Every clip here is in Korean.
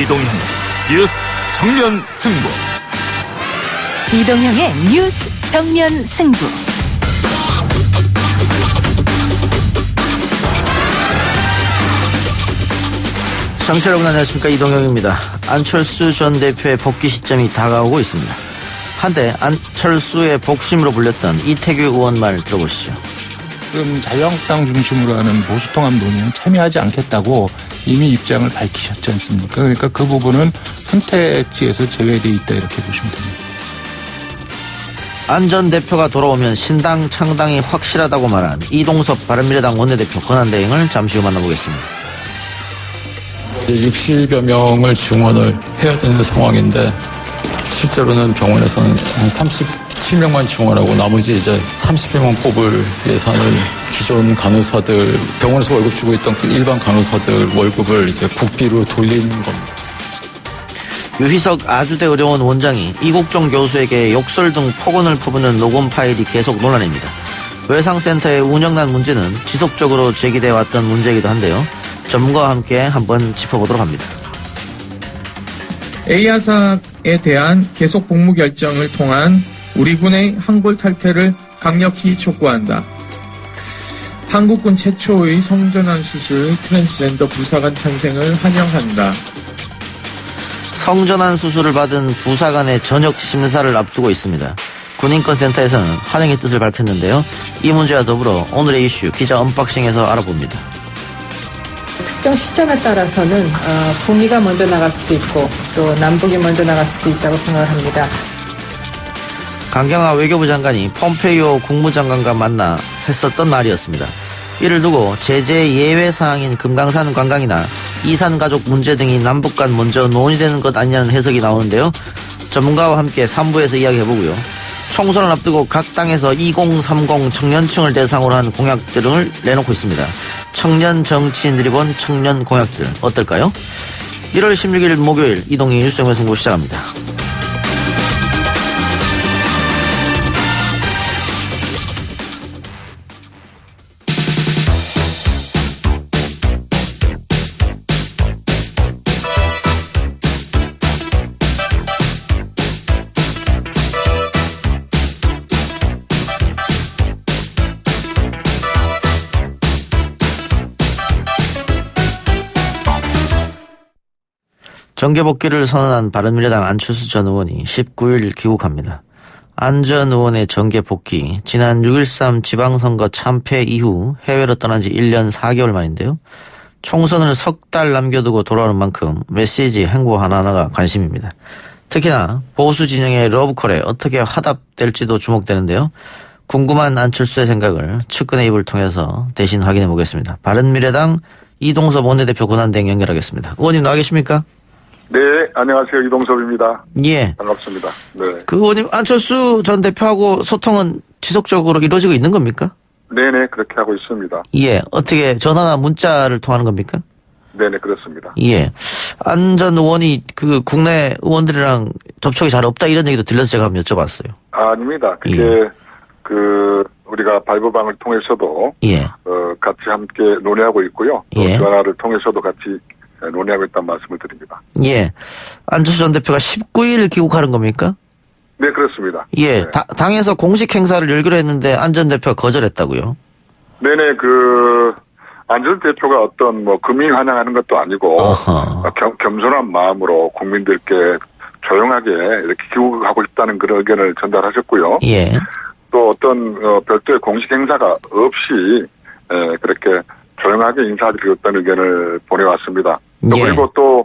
이동형 뉴스 정면 승부. 이동형의 뉴스 정면 승부. 청취자 여러분 안녕하십니까, 이동형입니다. 안철수 전 대표의 복귀 시점이 다가오고 있습니다. 한때 안철수의 복심으로 불렸던 이태규 의원 말 들어보시죠. 지금 자유한국당 중심으로 하는 보수통합 논의는 참여하지 않겠다고 이미 입장을 밝히셨지 않습니까? 그러니까 그 부분은 선택지에서 제외되어 있다 이렇게 보시면 됩니다. 안 전 대표가 돌아오면 신당 창당이 확실하다고 말한 이동섭 바른미래당 원내대표 권한대행을 잠시 후 만나보겠습니다. 60여 명을 증원을 해야 되는 상황인데 실제로는 병원에서는 한 37명만 증원하고 나머지 이제 30명만 뽑을 예산을 기존 간호사들, 병원에서 월급 주고 있던 그 일반 간호사들 월급을 이제 국비로 돌리는 겁니다. 유희석 아주대 의료원 원장이 이국종 교수에게 욕설 등 폭언을 퍼부는 녹음 파일이 계속 논란입니다. 외상센터의 운영난 문제는 지속적으로 제기돼 왔던 문제이기도 한데요. 전문가와 함께 한번 짚어보도록 합니다. A야사에 대한 계속 복무 결정을 통한 우리 군의 항골 탈퇴를 강력히 촉구한다. 한국군 최초의 성전환 수술 트랜스젠더 부사관 탄생을 환영한다. 성전환 수술을 받은 부사관의 전역 심사를 앞두고 있습니다. 군인권센터에서는 환영의 뜻을 밝혔는데요. 이 문제와 더불어 오늘의 이슈 기자 언박싱에서 알아봅니다. 특정 시점에 따라서는 북미가 먼저 나갈 수도 있고 또 남북이 먼저 나갈 수도 있다고 생각을 합니다. 강경화 외교부 장관이 폼페이오 국무장관과 만나 했었던 말이었습니다. 이를 두고 제재 예외 사항인 금강산 관광이나 이산 가족 문제 등이 남북 간 먼저 논의되는 것 아니냐는 해석이 나오는데요. 전문가와 함께 3부에서 이야기해보고요. 총선을 앞두고 각 당에서 2030 청년층을 대상으로 한 공약들을 내놓고 있습니다. 청년 정치인들이 본 청년 공약들 어떨까요? 1월 16일 목요일 이동희 뉴스 정면 승부 시작합니다. 정계복귀를 선언한 바른미래당 안철수 전 의원이 19일 귀국합니다. 안 전 의원의 정계복귀, 지난 6.13 지방선거 참패 이후 해외로 떠난 지 1년 4개월 만인데요. 총선을 석 달 남겨두고 돌아오는 만큼 메시지 행보 하나하나가 관심입니다. 특히나 보수 진영의 러브콜에 어떻게 화답될지도 주목되는데요. 궁금한 안철수의 생각을 측근의 입을 통해서 대신 확인해 보겠습니다. 바른미래당 이동섭 원내대표 권한대행 연결하겠습니다. 의원님 나와 계십니까? 네, 안녕하세요. 이동섭입니다. 예. 반갑습니다. 네. 그 의원님, 안철수 전 대표하고 소통은 지속적으로 이루어지고 있는 겁니까? 네네, 그렇게 하고 있습니다. 예. 어떻게 전화나 문자를 통하는 겁니까? 네네, 그렇습니다. 예. 안 전 의원이 그 국내 의원들이랑 접촉이 잘 없다 이런 얘기도 들려서 제가 한번 여쭤봤어요. 아닙니다. 그게 예. 우리가 발부방을 통해서도 예. 같이 함께 논의하고 있고요. 또 예. 전화를 통해서도 같이 논의하고 있다는 말씀을 드립니다. 예. 안철수 전 대표가 19일 귀국하는 겁니까? 네, 그렇습니다. 예. 네. 당에서 공식 행사를 열기로 했는데 안 전 대표가 거절했다고요? 네네, 안철수 대표가 어떤 금이 환영하는 것도 아니고, 겸손한 마음으로 국민들께 조용하게 이렇게 귀국하고 싶다는 그런 의견을 전달하셨고요. 예. 또 어떤 별도의 공식 행사가 없이 그렇게 조용하게 인사드리겠다는 의견을 보내왔습니다. 예. 그리고 또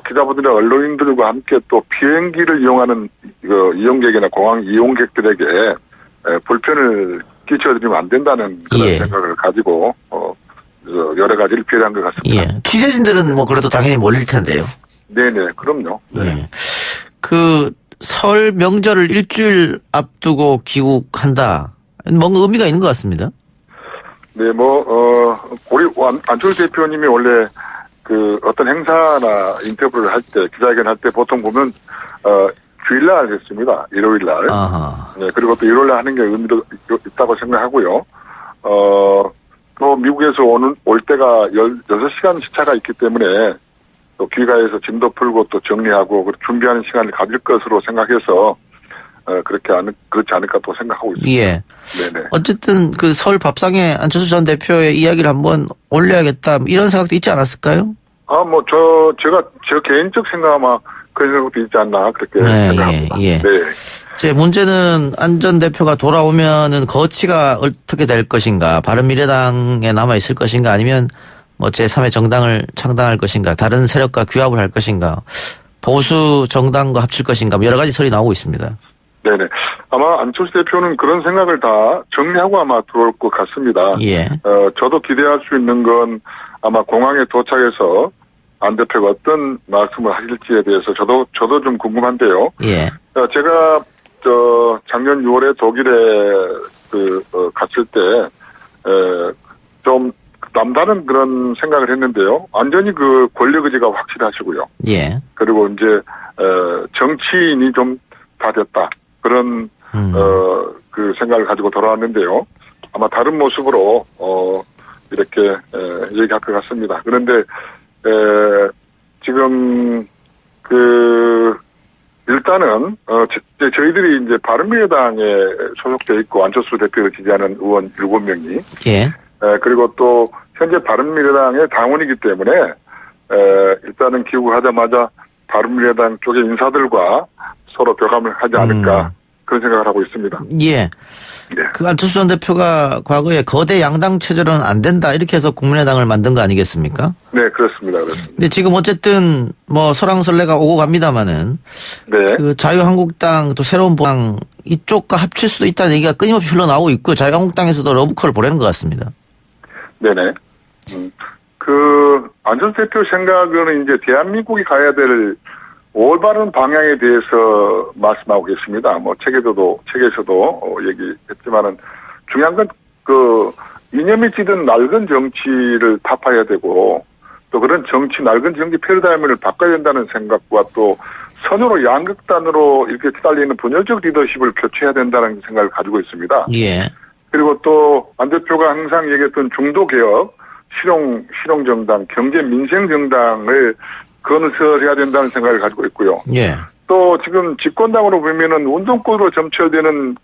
기자분들이나 언론인들과 함께 또 비행기를 이용하는 이용객이나 공항 이용객들에게 불편을 끼쳐드리면 안 된다는 그런 예. 생각을 가지고 여러 가지를 비례한 것 같습니다. 예. 취재진들은 그래도 당연히 몰릴 텐데요. 네네, 그럼요. 네. 예. 설 명절을 일주일 앞두고 귀국한다. 뭔가 의미가 있는 것 같습니다. 네, 우리 안철수 대표님이 원래 어떤 행사나 인터뷰를 할 때, 기자회견 할 때 보통 보면, 주일날 했습니다. 일요일날. 네, 그리고 또 일요일날 하는 게 의미도 있다고 생각하고요. 또 미국에서 올 때가 16시간 시차가 있기 때문에, 또 귀가해서 짐도 풀고 또 정리하고 준비하는 시간을 가질 것으로 생각해서 그렇지 않을까 또 생각하고 있습니다. 예. 네네. 어쨌든 그 서울 밥상에 안철수 전 대표의 이야기를 한번 올려야겠다 이런 생각도 있지 않았을까요? 제가 저 개인적 생각 아마 그런 생각도 있지 않나 그렇게 네, 생각합니다. 예. 네. 제 문제는 안 전 대표가 돌아오면은 거치가 어떻게 될 것인가, 바른미래당에 남아 있을 것인가, 아니면 뭐 제3의 정당을 창당할 것인가, 다른 세력과 규합을 할 것인가, 보수 정당과 합칠 것인가, 뭐 여러 가지 설이 나오고 있습니다. 네네. 아마 안철수 대표는 그런 생각을 다 정리하고 아마 들어올 것 같습니다. 예. 저도 기대할 수 있는 건 아마 공항에 도착해서 안 대표가 어떤 말씀을 하실지에 대해서 저도 좀 궁금한데요. 예. 제가 작년 6월에 독일에 갔을 때 좀 남다른 그런 생각을 했는데요. 완전히 그 권력 의지가 확실하시고요. 예. 그리고 이제 정치인이 좀 다 됐다. 그런 그 생각을 가지고 돌아왔는데요. 아마 다른 모습으로 이렇게 얘기할 것 같습니다. 그런데 지금 일단은 저희들이 이제 바른미래당에 소속돼 있고 안철수 대표를 지지하는 의원 7명이 예. 그리고 또 현재 바른미래당의 당원이기 때문에 일단은 귀국하자마자 바른미래당 쪽의 인사들과 서로 교감을 하지 않을까 그런 생각을 하고 있습니다. 예. 네. 그 안철수 전 대표가 과거에 거대 양당 체제로는 안 된다 이렇게 해서 국민의당을 만든 거 아니겠습니까? 네, 그렇습니다. 근데 지금 어쨌든 뭐 설왕설래가 오고 갑니다마는 네. 그 자유한국당 또 새로운 당 이쪽과 합칠 수도 있다는 얘기가 끊임없이 흘러나오고 있고요. 자유한국당에서도 러브콜을 보내는 것 같습니다. 네네. 안철수 대표 생각은 이제 대한민국이 가야 될 올바른 방향에 대해서 말씀하고 계십니다. 뭐 책에서도 얘기했지만은 중요한 건 이념이 찌든 낡은 정치를 타파해야 되고 또 그런 낡은 정치 패러다임을 바꿔야 된다는 생각과 또 선으로 양극단으로 이렇게 시달리는 분열적 리더십을 교체해야 된다는 생각을 가지고 있습니다. 예. 그리고 또 안 대표가 항상 얘기했던 중도개혁, 실용정당, 경제민생정당을 건설해야 된다는 생각을 가지고 있고요. 예. 또 지금 집권당으로 보면은 운동권으로 점철되는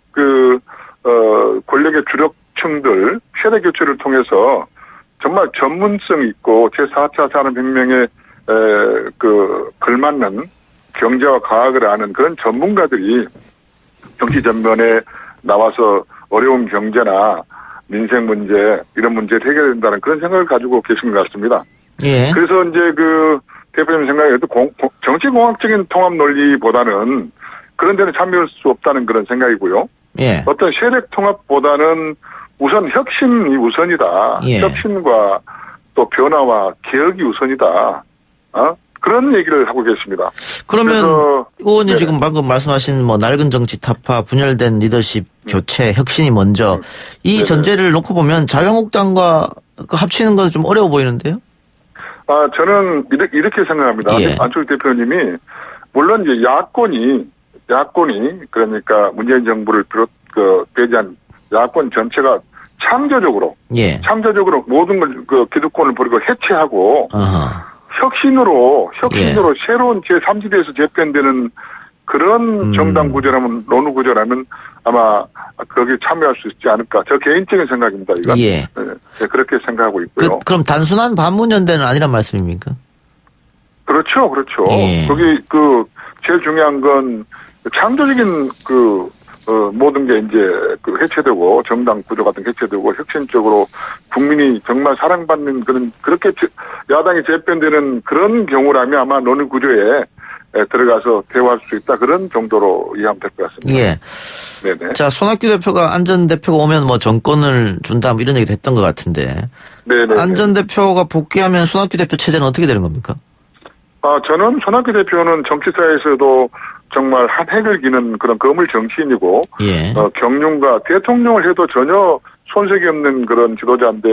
권력의 주력층들 세대 교체를 통해서 정말 전문성 있고 제4차 산업혁명에 걸맞는 경제와 과학을 아는 그런 전문가들이 정치 전면에 나와서 어려운 경제나 민생 문제 이런 문제를 해결해야 된다는 그런 생각을 가지고 계신 것 같습니다. 예. 그래서 이제 대표님 생각에도 정치공학적인 통합 논리보다는 그런 데는 참여할 수 없다는 그런 생각이고요. 예. 어떤 세력 통합보다는 우선 혁신이 우선이다. 예. 혁신과 또 변화와 개혁이 우선이다. 그런 얘기를 하고 계십니다. 그러면 의원님 네네. 지금 방금 말씀하신 뭐 낡은 정치 타파, 분열된 리더십 교체, 혁신이 먼저 이 네네. 전제를 놓고 보면 자유한국당과 합치는 건 좀 어려워 보이는데요? 저는 이렇게 생각합니다. 예. 안철수 대표님이 물론 이제 야권이 그러니까 문재인 정부를 배제한 야권 전체가 창조적으로 모든 걸 기득권을 버리고 해체하고 혁신으로 새로운 제3지대에서 재편되는 그런 정당 구조라면 논의 구조라면 아마 거기에 참여할 수 있지 않을까. 저 개인적인 생각입니다. 이건. 예. 네, 그렇게 생각하고 있고요. 그럼 단순한 반문연대는 아니란 말씀입니까? 그렇죠. 예. 거기 제일 중요한 건 창조적인 모든 게 이제 해체되고 정당 구조 같은 게 해체되고 혁신적으로 국민이 정말 사랑받는 그렇게 야당이 재편되는 그런 경우라면 아마 논의 구조에 들어가서 대화할 수 있다 그런 정도로 이해하면 될 것 같습니다. 예. 네네. 자, 손학규 대표가 안 전 대표가 오면 뭐 정권을 준다 뭐 이런 얘기도 했던 것 같은데. 네네. 안 전 대표가 복귀하면 손학규 대표 체제는 어떻게 되는 겁니까? 저는 손학규 대표는 정치사에서도 정말 한 획을 기는 그런 거물 정치인이고, 예. 경륜과 대통령을 해도 전혀 손색이 없는 그런 지도자인데,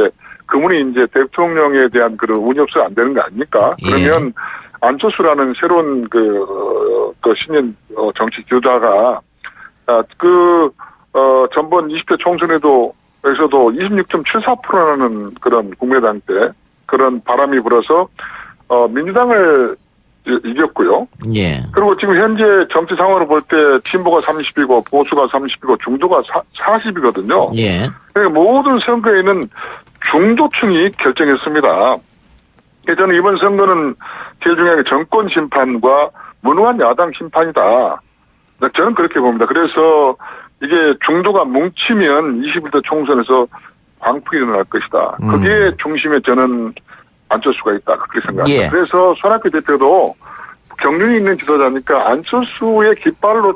그분이 이제 대통령에 대한 그런 운이 없어서 안 되는 거 아닙니까? 예. 그러면 안철수라는 새로운 신인 정치 지도자가, 전번 20대 총선에서도 26.74%라는 그런 국민의당 때 그런 바람이 불어서 민주당을 이겼고요. 예. 그리고 지금 현재 정치 상황으로 볼 때 진보가 30이고 보수가 30이고 중도가 40이거든요. 예. 그러니까 모든 선거에는 중도층이 결정했습니다. 그래서 저는 이번 선거는 제일 중요한 게 정권 심판과 무능한 야당 심판이다. 저는 그렇게 봅니다. 그래서 이게 중도가 뭉치면 21대 총선에서 광풍이 일어날 것이다. 그게 중심에 저는 안철수가 있다. 그렇게 생각합니다. 예. 그래서 손학규 대표도 경륜이 있는 지도자니까 안철수의 깃발로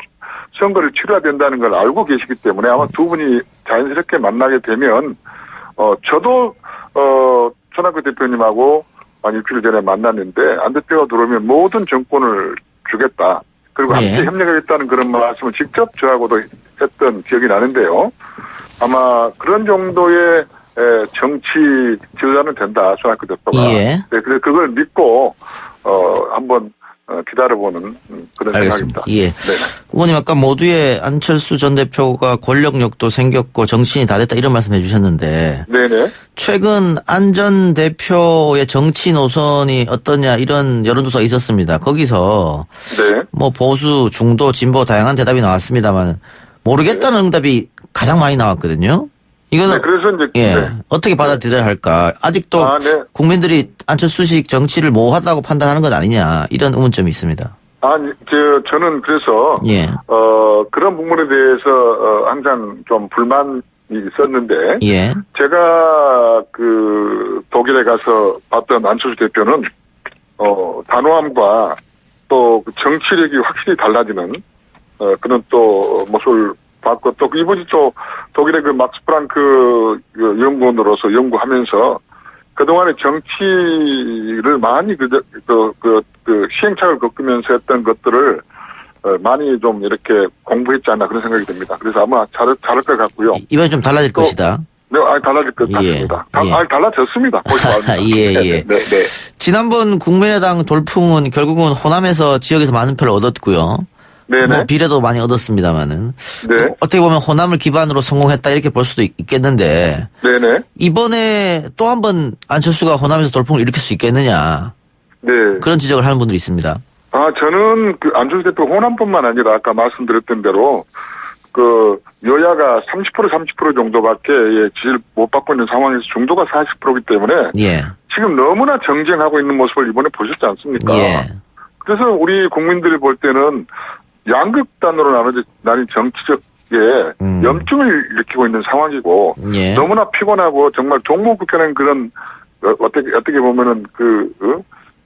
선거를 치러야 된다는 걸 알고 계시기 때문에 아마 두 분이 자연스럽게 만나게 되면 저도 손학규 대표님하고 한 일주일 전에 만났는데 안 대표가 들어오면 모든 정권을 주겠다. 그리고 함께 예. 협력하겠다는 그런 말씀을 직접 저하고도 했던 기억이 나는데요. 아마 그런 정도의 정치 지도자는 된다. 손학규 대표가. 예. 네, 그래서 그걸 믿고 한번 기다려보는 그런 알겠습니다. 생각입니다. 예. 네. 의원님 아까 모두의 안철수 전 대표가 권력력도 생겼고 정신이 다 됐다 이런 말씀 해주셨는데 네네. 최근 안 전 대표의 정치 노선이 어떠냐 이런 여론조사가 있었습니다. 거기서 네. 뭐 보수, 중도, 진보 다양한 대답이 나왔습니다만 모르겠다는 응답이 가장 많이 나왔거든요. 이거는 네, 그래서 이제 예 네. 어떻게 받아들여야 할까? 아직도 네. 국민들이 안철수식 정치를 모호하다고 판단하는 것 아니냐 이런 의문점이 있습니다. 저는 그래서 예. 그런 부분에 대해서 항상 좀 불만이 있었는데 예. 제가 그 독일에 가서 봤던 안철수 대표는 단호함과 또 정치력이 확실히 달라지는 그런 또 모습을 봤고 또 이분이 또 독일의 그 막스 프랑크 그 연구원으로서 연구하면서 그동안의 정치를 많이 시행착오를 겪으면서 했던 것들을 많이 좀 이렇게 공부했지 않나 그런 생각이 듭니다. 그래서 아마 잘할 것 같고요. 이번에 좀 달라질 것이다. 네, 달라질 것 같습니다. 달라졌습니다. 예. 네. 지난번 국민의당 돌풍은 결국은 호남에서 지역에서 많은 표를 얻었고요. 네네. 뭐 비례도 많이 얻었습니다만은 네. 어떻게 보면 호남을 기반으로 성공했다 이렇게 볼 수도 있겠는데 네네. 이번에 또 한 번 안철수가 호남에서 돌풍을 일으킬 수 있겠느냐 네. 그런 지적을 하는 분들이 있습니다. 저는 그 안철수 대표 호남뿐만 아니라 아까 말씀드렸던 대로 그 여야가 30% 정도밖에 지지를 못 받고 있는 상황에서 중도가 40%이기 때문에 예. 지금 너무나 정쟁하고 있는 모습을 이번에 보셨지 않습니까? 예. 그래서 우리 국민들이 볼 때는 양극단으로 나뉜 정치적 염증을 일으키고 있는 상황이고 예. 너무나 피곤하고 정말 종목국회는 그런 어떻게 보면은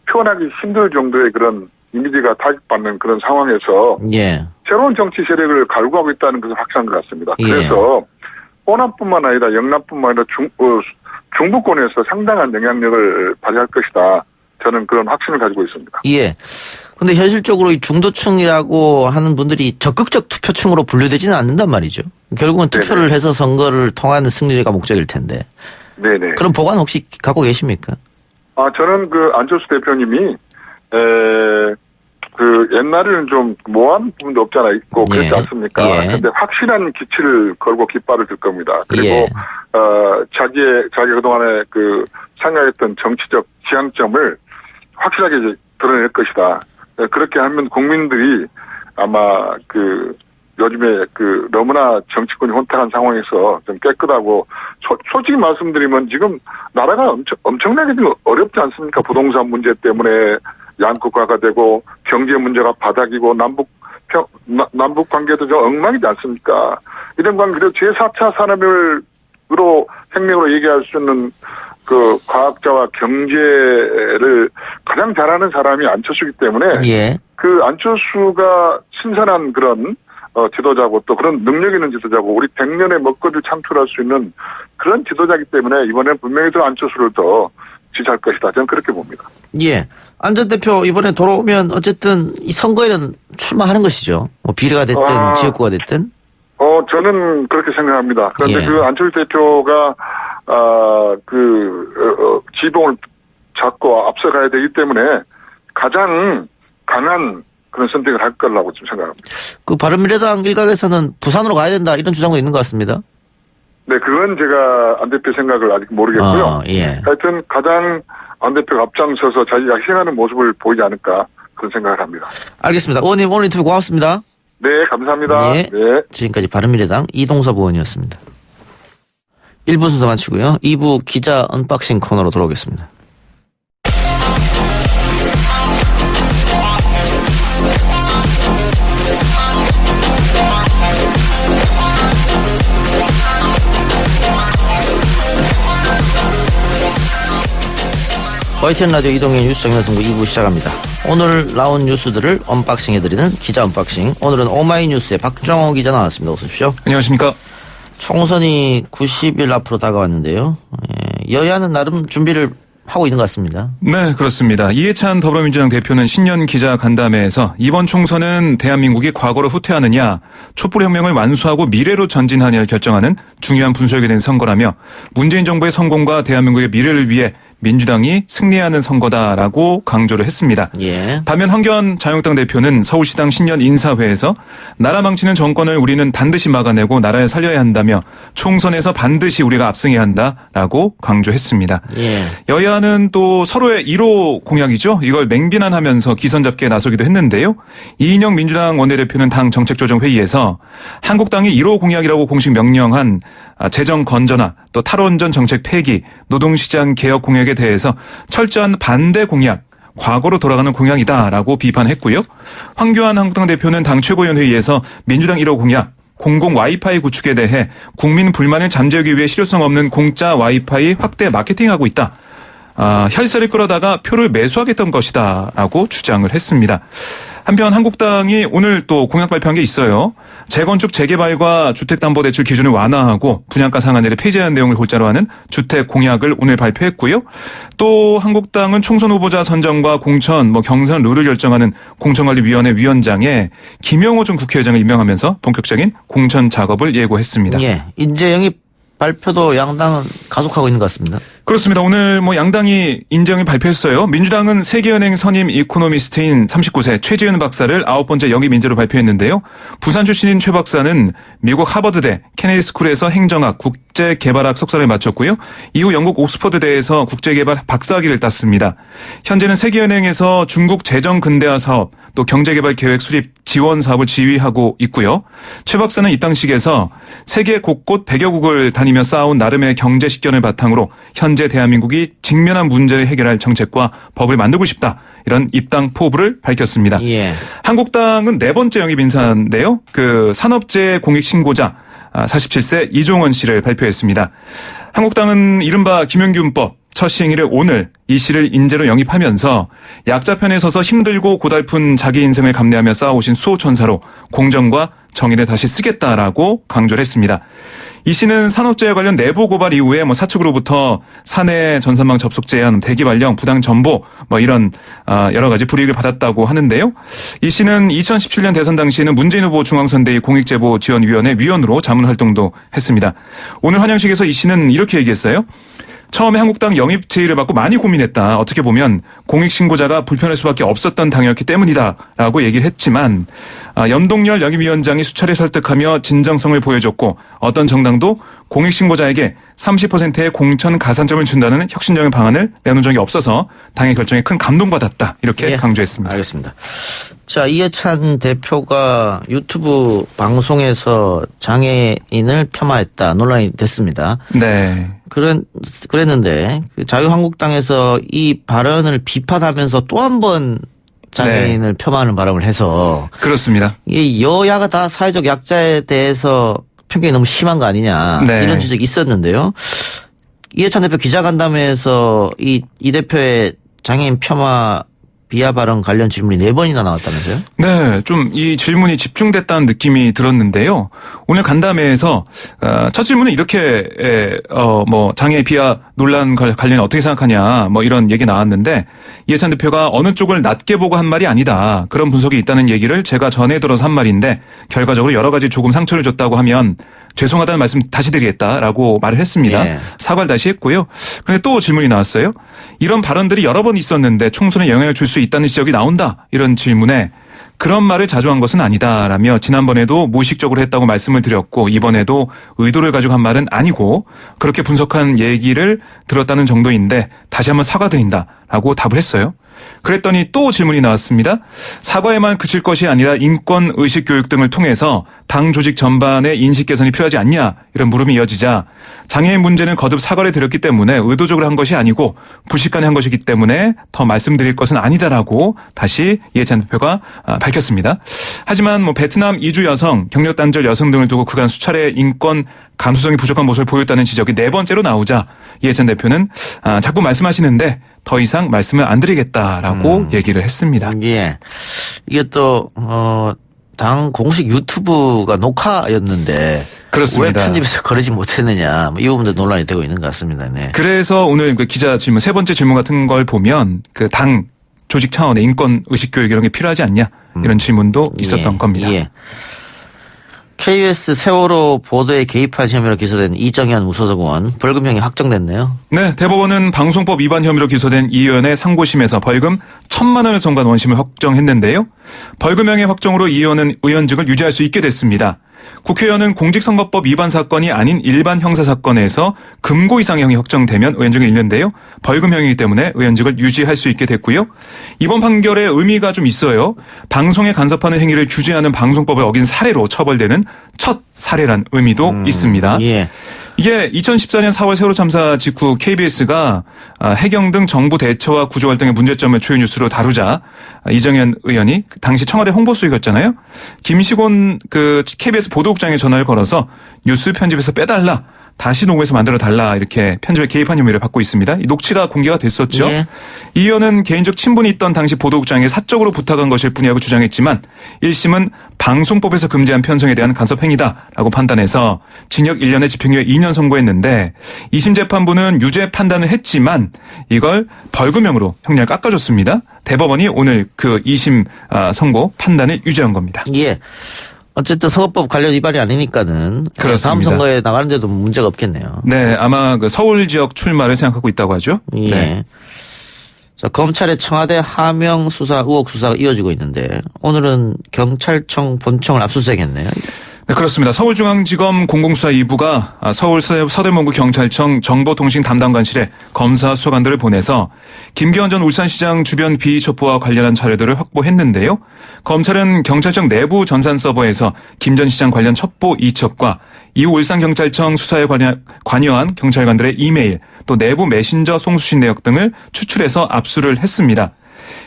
표현하기 힘들 정도의 그런 이미지가 타격받는 그런 상황에서 예. 새로운 정치 세력을 갈구하고 있다는 것은 확실한 것 같습니다. 예. 그래서 호남뿐만 아니라 영남뿐만 아니라 중부권에서 상당한 영향력을 발휘할 것이다. 저는 그런 확신을 가지고 있습니다. 예. 근데 현실적으로 이 중도층이라고 하는 분들이 적극적 투표층으로 분류되지는 않는단 말이죠. 결국은 투표를 네네. 해서 선거를 통하는 승리가 목적일 텐데. 네네. 그런 보관 혹시 갖고 계십니까? 저는 그 안철수 대표님이 그 옛날에는 좀 모호한 부분도 없잖아 있고 그렇지 예. 않습니까? 예. 근데 확실한 기치를 걸고 깃발을 들 겁니다. 그리고 예. 자기 그동안에 그 생각했던 정치적 지향점을 확실하게 이제 드러낼 것이다. 그렇게 하면 국민들이 아마 그 요즘에 그 너무나 정치권이 혼탁한 상황에서 좀 깨끗하고 솔직히 말씀드리면 지금 나라가 엄청나게 좀 어렵지 않습니까? 부동산 문제 때문에 양극화가 되고 경제 문제가 바닥이고 남북 관계도 좀 엉망이지 않습니까? 이런 관계 그리고 제4차 산업으로 생명으로 얘기할 수 있는 그 과학자와 경제를 가장 잘하는 사람이 안철수이기 때문에 예. 그 안철수가 신선한 그런 지도자고 또 그런 능력 있는 지도자고 우리 100년의 먹거리를 창출할 수 있는 그런 지도자이기 때문에 이번엔 분명히 더 안철수를 더 지지할 것이다. 저는 그렇게 봅니다. 예. 안 전 대표 이번에 돌아오면 어쨌든 이 선거에는 출마하는 것이죠. 뭐 비례가 됐든 지역구가 됐든. 저는 그렇게 생각합니다. 그런데 예. 그 안철수 대표가 지봉을 잡고 앞서가야 되기 때문에 가장 강한 그런 선택을 할 거라고 지금 생각합니다. 그 바른미래당 일각에서는 부산으로 가야 된다 이런 주장도 있는 것 같습니다. 네, 그건 제가 안 대표 생각을 아직 모르겠고요. 예. 하여튼 가장 안 대표가 앞장서서 자기가 희생하는 모습을 보이지 않을까 그런 생각을 합니다. 알겠습니다. 의원님 오늘 인터뷰 고맙습니다. 네, 감사합니다. 네. 네. 지금까지 바른미래당 이동섭 의원이었습니다. 1부 순서 마치고요. 2부 기자 언박싱 코너로 돌아오겠습니다. YTN 라디오 이동현 뉴스 정면승부 2부 시작합니다. 오늘 나온 뉴스들을 언박싱해드리는 기자 언박싱. 오늘은 오마이뉴스의 박정호 기자 나왔습니다. 어서 오십시오. 안녕하십니까. 총선이 90일 앞으로 다가왔는데요. 여야는 나름 준비를 하고 있는 것 같습니다. 네, 그렇습니다. 이해찬 더불어민주당 대표는 신년 기자간담회에서 이번 총선은 대한민국이 과거로 후퇴하느냐, 촛불혁명을 완수하고 미래로 전진하느냐를 결정하는 중요한 분수령이 된 선거라며 문재인 정부의 성공과 대한민국의 미래를 위해 민주당이 승리하는 선거다라고 강조를 했습니다. 예. 반면 황교안 자유한국당 대표는 서울시당 신년 인사회에서 나라 망치는 정권을 우리는 반드시 막아내고 나라를 살려야 한다며 총선에서 반드시 우리가 압승해야 한다라고 강조했습니다. 예. 여야는 또 서로의 1호 공약이죠. 이걸 맹비난하면서 기선 잡기에 나서기도 했는데요. 이인영 민주당 원내대표는 당 정책조정회의에서 한국당이 1호 공약이라고 공식 명령한 재정 건전화, 또 탈원전 정책 폐기, 노동시장 개혁 공약에 대해서 철저한 반대 공약, 과거로 돌아가는 공약이다라고 비판했고요. 황교안 한국당 대표는 당 최고위원회의에서 민주당 1호 공약, 공공 와이파이 구축에 대해 국민 불만을 잠재우기 위해 실효성 없는 공짜 와이파이 확대 마케팅하고 있다. 혈세를 끌어다가 표를 매수하겠던 것이다라고 주장을 했습니다. 한편 한국당이 오늘 또 공약 발표한 게 있어요. 재건축 재개발과 주택담보대출 기준을 완화하고 분양가 상한제를 폐지하는 내용을 골자로 하는 주택 공약을 오늘 발표했고요. 또 한국당은 총선 후보자 선정과 공천, 경선 룰을 결정하는 공천관리위원회 위원장에 김영호 전 국회의장을 임명하면서 본격적인 공천 작업을 예고했습니다. 예. 인재 영입 발표도 양당은 가속하고 있는 것 같습니다. 그렇습니다. 오늘 양당이 인정을 발표했어요. 민주당은 세계은행 선임 이코노미스트인 39세 최지은 박사를 9번째 영입 인재로 발표했는데요. 부산 출신인 최 박사는 미국 하버드대 케네디 스쿨에서 행정학, 국제개발학 석사를 마쳤고요. 이후 영국 옥스퍼드대에서 국제개발 박사학위를 땄습니다. 현재는 세계은행에서 중국 재정 근대화 사업, 또 경제개발 계획 수립 지원 사업을 지휘하고 있고요. 최 박사는 입당식에서 세계 곳곳 100여 국을 다니며 쌓아온 나름의 경제 식견을 바탕으로 현재 대한민국이 직면한 문제를 해결할 정책과 법을 만들고 싶다. 이런 입당 포부를 밝혔습니다. 예. 한국당은 4번째 영입 인사인데요. 산업재해 공익 신고자 47세 이종원 씨를 발표했습니다. 한국당은 이른바 김용균법 첫 시행일을 오늘 이 씨를 인재로 영입하면서 약자 편에 서서 힘들고 고달픈 자기 인생을 감내하며 쌓아오신 수호천사로 공정과 정의를 다시 쓰겠다라고 강조를 했습니다. 이 씨는 산업재해 관련 내부 고발 이후에 사측으로부터 사내 전산망 접속 제한, 대기 발령, 부당 정보 이런 여러 가지 불이익을 받았다고 하는데요. 이 씨는 2017년 대선 당시에는 문재인 후보 중앙선대위 공익제보지원위원회 위원으로 자문 활동도 했습니다. 오늘 환영식에서 이 씨는 이렇게 얘기했어요. 처음에 한국당 영입 제의를 받고 많이 고민했다. 어떻게 보면 공익신고자가 불편할 수밖에 없었던 당이었기 때문이다라고 얘기를 했지만 염동열 영입위원장이 수차례 설득하며 진정성을 보여줬고 어떤 정당도 공익신고자에게 30%의 공천 가산점을 준다는 혁신적인 방안을 내놓은 적이 없어서 당의 결정에 큰 감동받았다. 이렇게 강조했습니다. 알겠습니다. 자, 이해찬 대표가 유튜브 방송에서 장애인을 폄하했다 논란이 됐습니다. 네. 그랬는데 자유한국당에서 이 발언을 비판하면서 또 한 번 장애인을 폄하하는 발언을 해서 그렇습니다. 이 여야가 다 사회적 약자에 대해서 편견이 너무 심한 거 아니냐 이런 지적이 있었는데요. 이해찬 대표 기자간담회에서 이 대표의 장애인 폄하 비하 발언 관련 질문이 4번이나 나왔다면서요? 네, 좀 이 질문이 집중됐다는 느낌이 들었는데요. 오늘 간담회에서 첫 질문은 이렇게 장애 비하 논란 관련해 어떻게 생각하냐 이런 얘기 나왔는데 이해찬 대표가 어느 쪽을 낮게 보고 한 말이 아니다. 그런 분석이 있다는 얘기를 제가 전해 들어서 한 말인데 결과적으로 여러 가지 조금 상처를 줬다고 하면 죄송하다는 말씀 다시 드리겠다라고 말을 했습니다. 예. 사과를 다시 했고요. 그런데 또 질문이 나왔어요. 이런 발언들이 여러 번 있었는데 총선에 영향을 줄 수 있다는 지적이 나온다. 이런 질문에 그런 말을 자주 한 것은 아니다라며 지난번에도 무의식적으로 했다고 말씀을 드렸고 이번에도 의도를 가지고 한 말은 아니고 그렇게 분석한 얘기를 들었다는 정도인데 다시 한번 사과드린다라고 답을 했어요. 그랬더니 또 질문이 나왔습니다. 사과에만 그칠 것이 아니라 인권 의식 교육 등을 통해서 당 조직 전반의 인식 개선이 필요하지 않냐 이런 물음이 이어지자 장애인 문제는 거듭 사과를 드렸기 때문에 의도적으로 한 것이 아니고 불식간에 한 것이기 때문에 더 말씀드릴 것은 아니다라고 다시 이해찬 대표가 밝혔습니다. 하지만 베트남 이주 여성, 경력 단절 여성 등을 두고 그간 수차례 인권 감수성이 부족한 모습을 보였다는 지적이 네 번째로 나오자 이해찬 대표는 자꾸 말씀하시는데 더 이상 말씀을 안 드리겠다라고 얘기를 했습니다. 예. 이게 또, 당 공식 유튜브가 녹화였는데. 그렇습니다. 왜 편집해서 거르지 못했느냐. 이 부분도 논란이 되고 있는 것 같습니다. 네. 그래서 오늘 그 기자 질문, 세 번째 질문 같은 걸 보면 그 당 조직 차원의 인권 의식 교육 이런 게 필요하지 않냐. 이런 질문도 있었던 겁니다. 예. KBS 세월호 보도에 개입한 혐의로 기소된 이정현 무소속 의원 벌금형이 확정됐네요. 네, 대법원은 방송법 위반 혐의로 기소된 이 의원의 상고심에서 벌금 1,000만 원을 선고한 원심을 확정했는데요. 벌금형의 확정으로 이 의원은 의원직을 유지할 수 있게 됐습니다. 국회의원은 공직선거법 위반 사건이 아닌 일반 형사사건에서 금고 이상형이 확정되면 의원직을 잃는데요. 벌금형이기 때문에 의원직을 유지할 수 있게 됐고요. 이번 판결의 의미가 좀 있어요. 방송에 간섭하는 행위를 규제하는 방송법을 어긴 사례로 처벌되는 첫 사례란 의미도 있습니다. 예. 이게 2014년 4월 세월호 참사 직후 KBS가 해경 등 정부 대처와 구조 활동의 문제점을 주요 뉴스로 다루자 이정현 의원이 당시 청와대 홍보수석이었잖아요. 김시곤 그 KBS 보도국장에 전화를 걸어서 뉴스 편집에서 빼달라. 다시 녹음해서 만들어달라 이렇게 편집에 개입한 혐의를 받고 있습니다. 이 녹취가 공개가 됐었죠. 예. 이 의원은 개인적 친분이 있던 당시 보도국장에 사적으로 부탁한 것일 뿐이라고 주장했지만 1심은 방송법에서 금지한 편성에 대한 간섭 행위다라고 판단해서 징역 1년에 집행유예 2년 선고했는데 2심 재판부는 유죄 판단을 했지만 이걸 벌금형으로 형량을 깎아줬습니다. 대법원이 오늘 그 2심 선고 판단을 유죄한 겁니다. 예. 어쨌든 선거법 관련 위반이 아니니까는 그렇습니다. 다음 선거에 나가는데도 문제가 없겠네요. 네, 아마 그 서울 지역 출마를 생각하고 있다고 하죠. 예. 네. 자, 검찰의 청와대 하명 수사 의혹 수사가 이어지고 있는데 오늘은 경찰청 본청을 압수수색했네요. 네, 그렇습니다. 서울중앙지검 공공수사 2부가 서울 서대문구 경찰청 정보통신 담당관실에 검사 수사관들을 보내서 김기현 전 울산시장 주변 비위 첩보와 관련한 자료들을 확보했는데요. 검찰은 경찰청 내부 전산 서버에서 김 전 시장 관련 첩보 이첩과 이후 울산경찰청 수사에 관여한 경찰관들의 이메일 또 내부 메신저 송수신 내역 등을 추출해서 압수를 했습니다.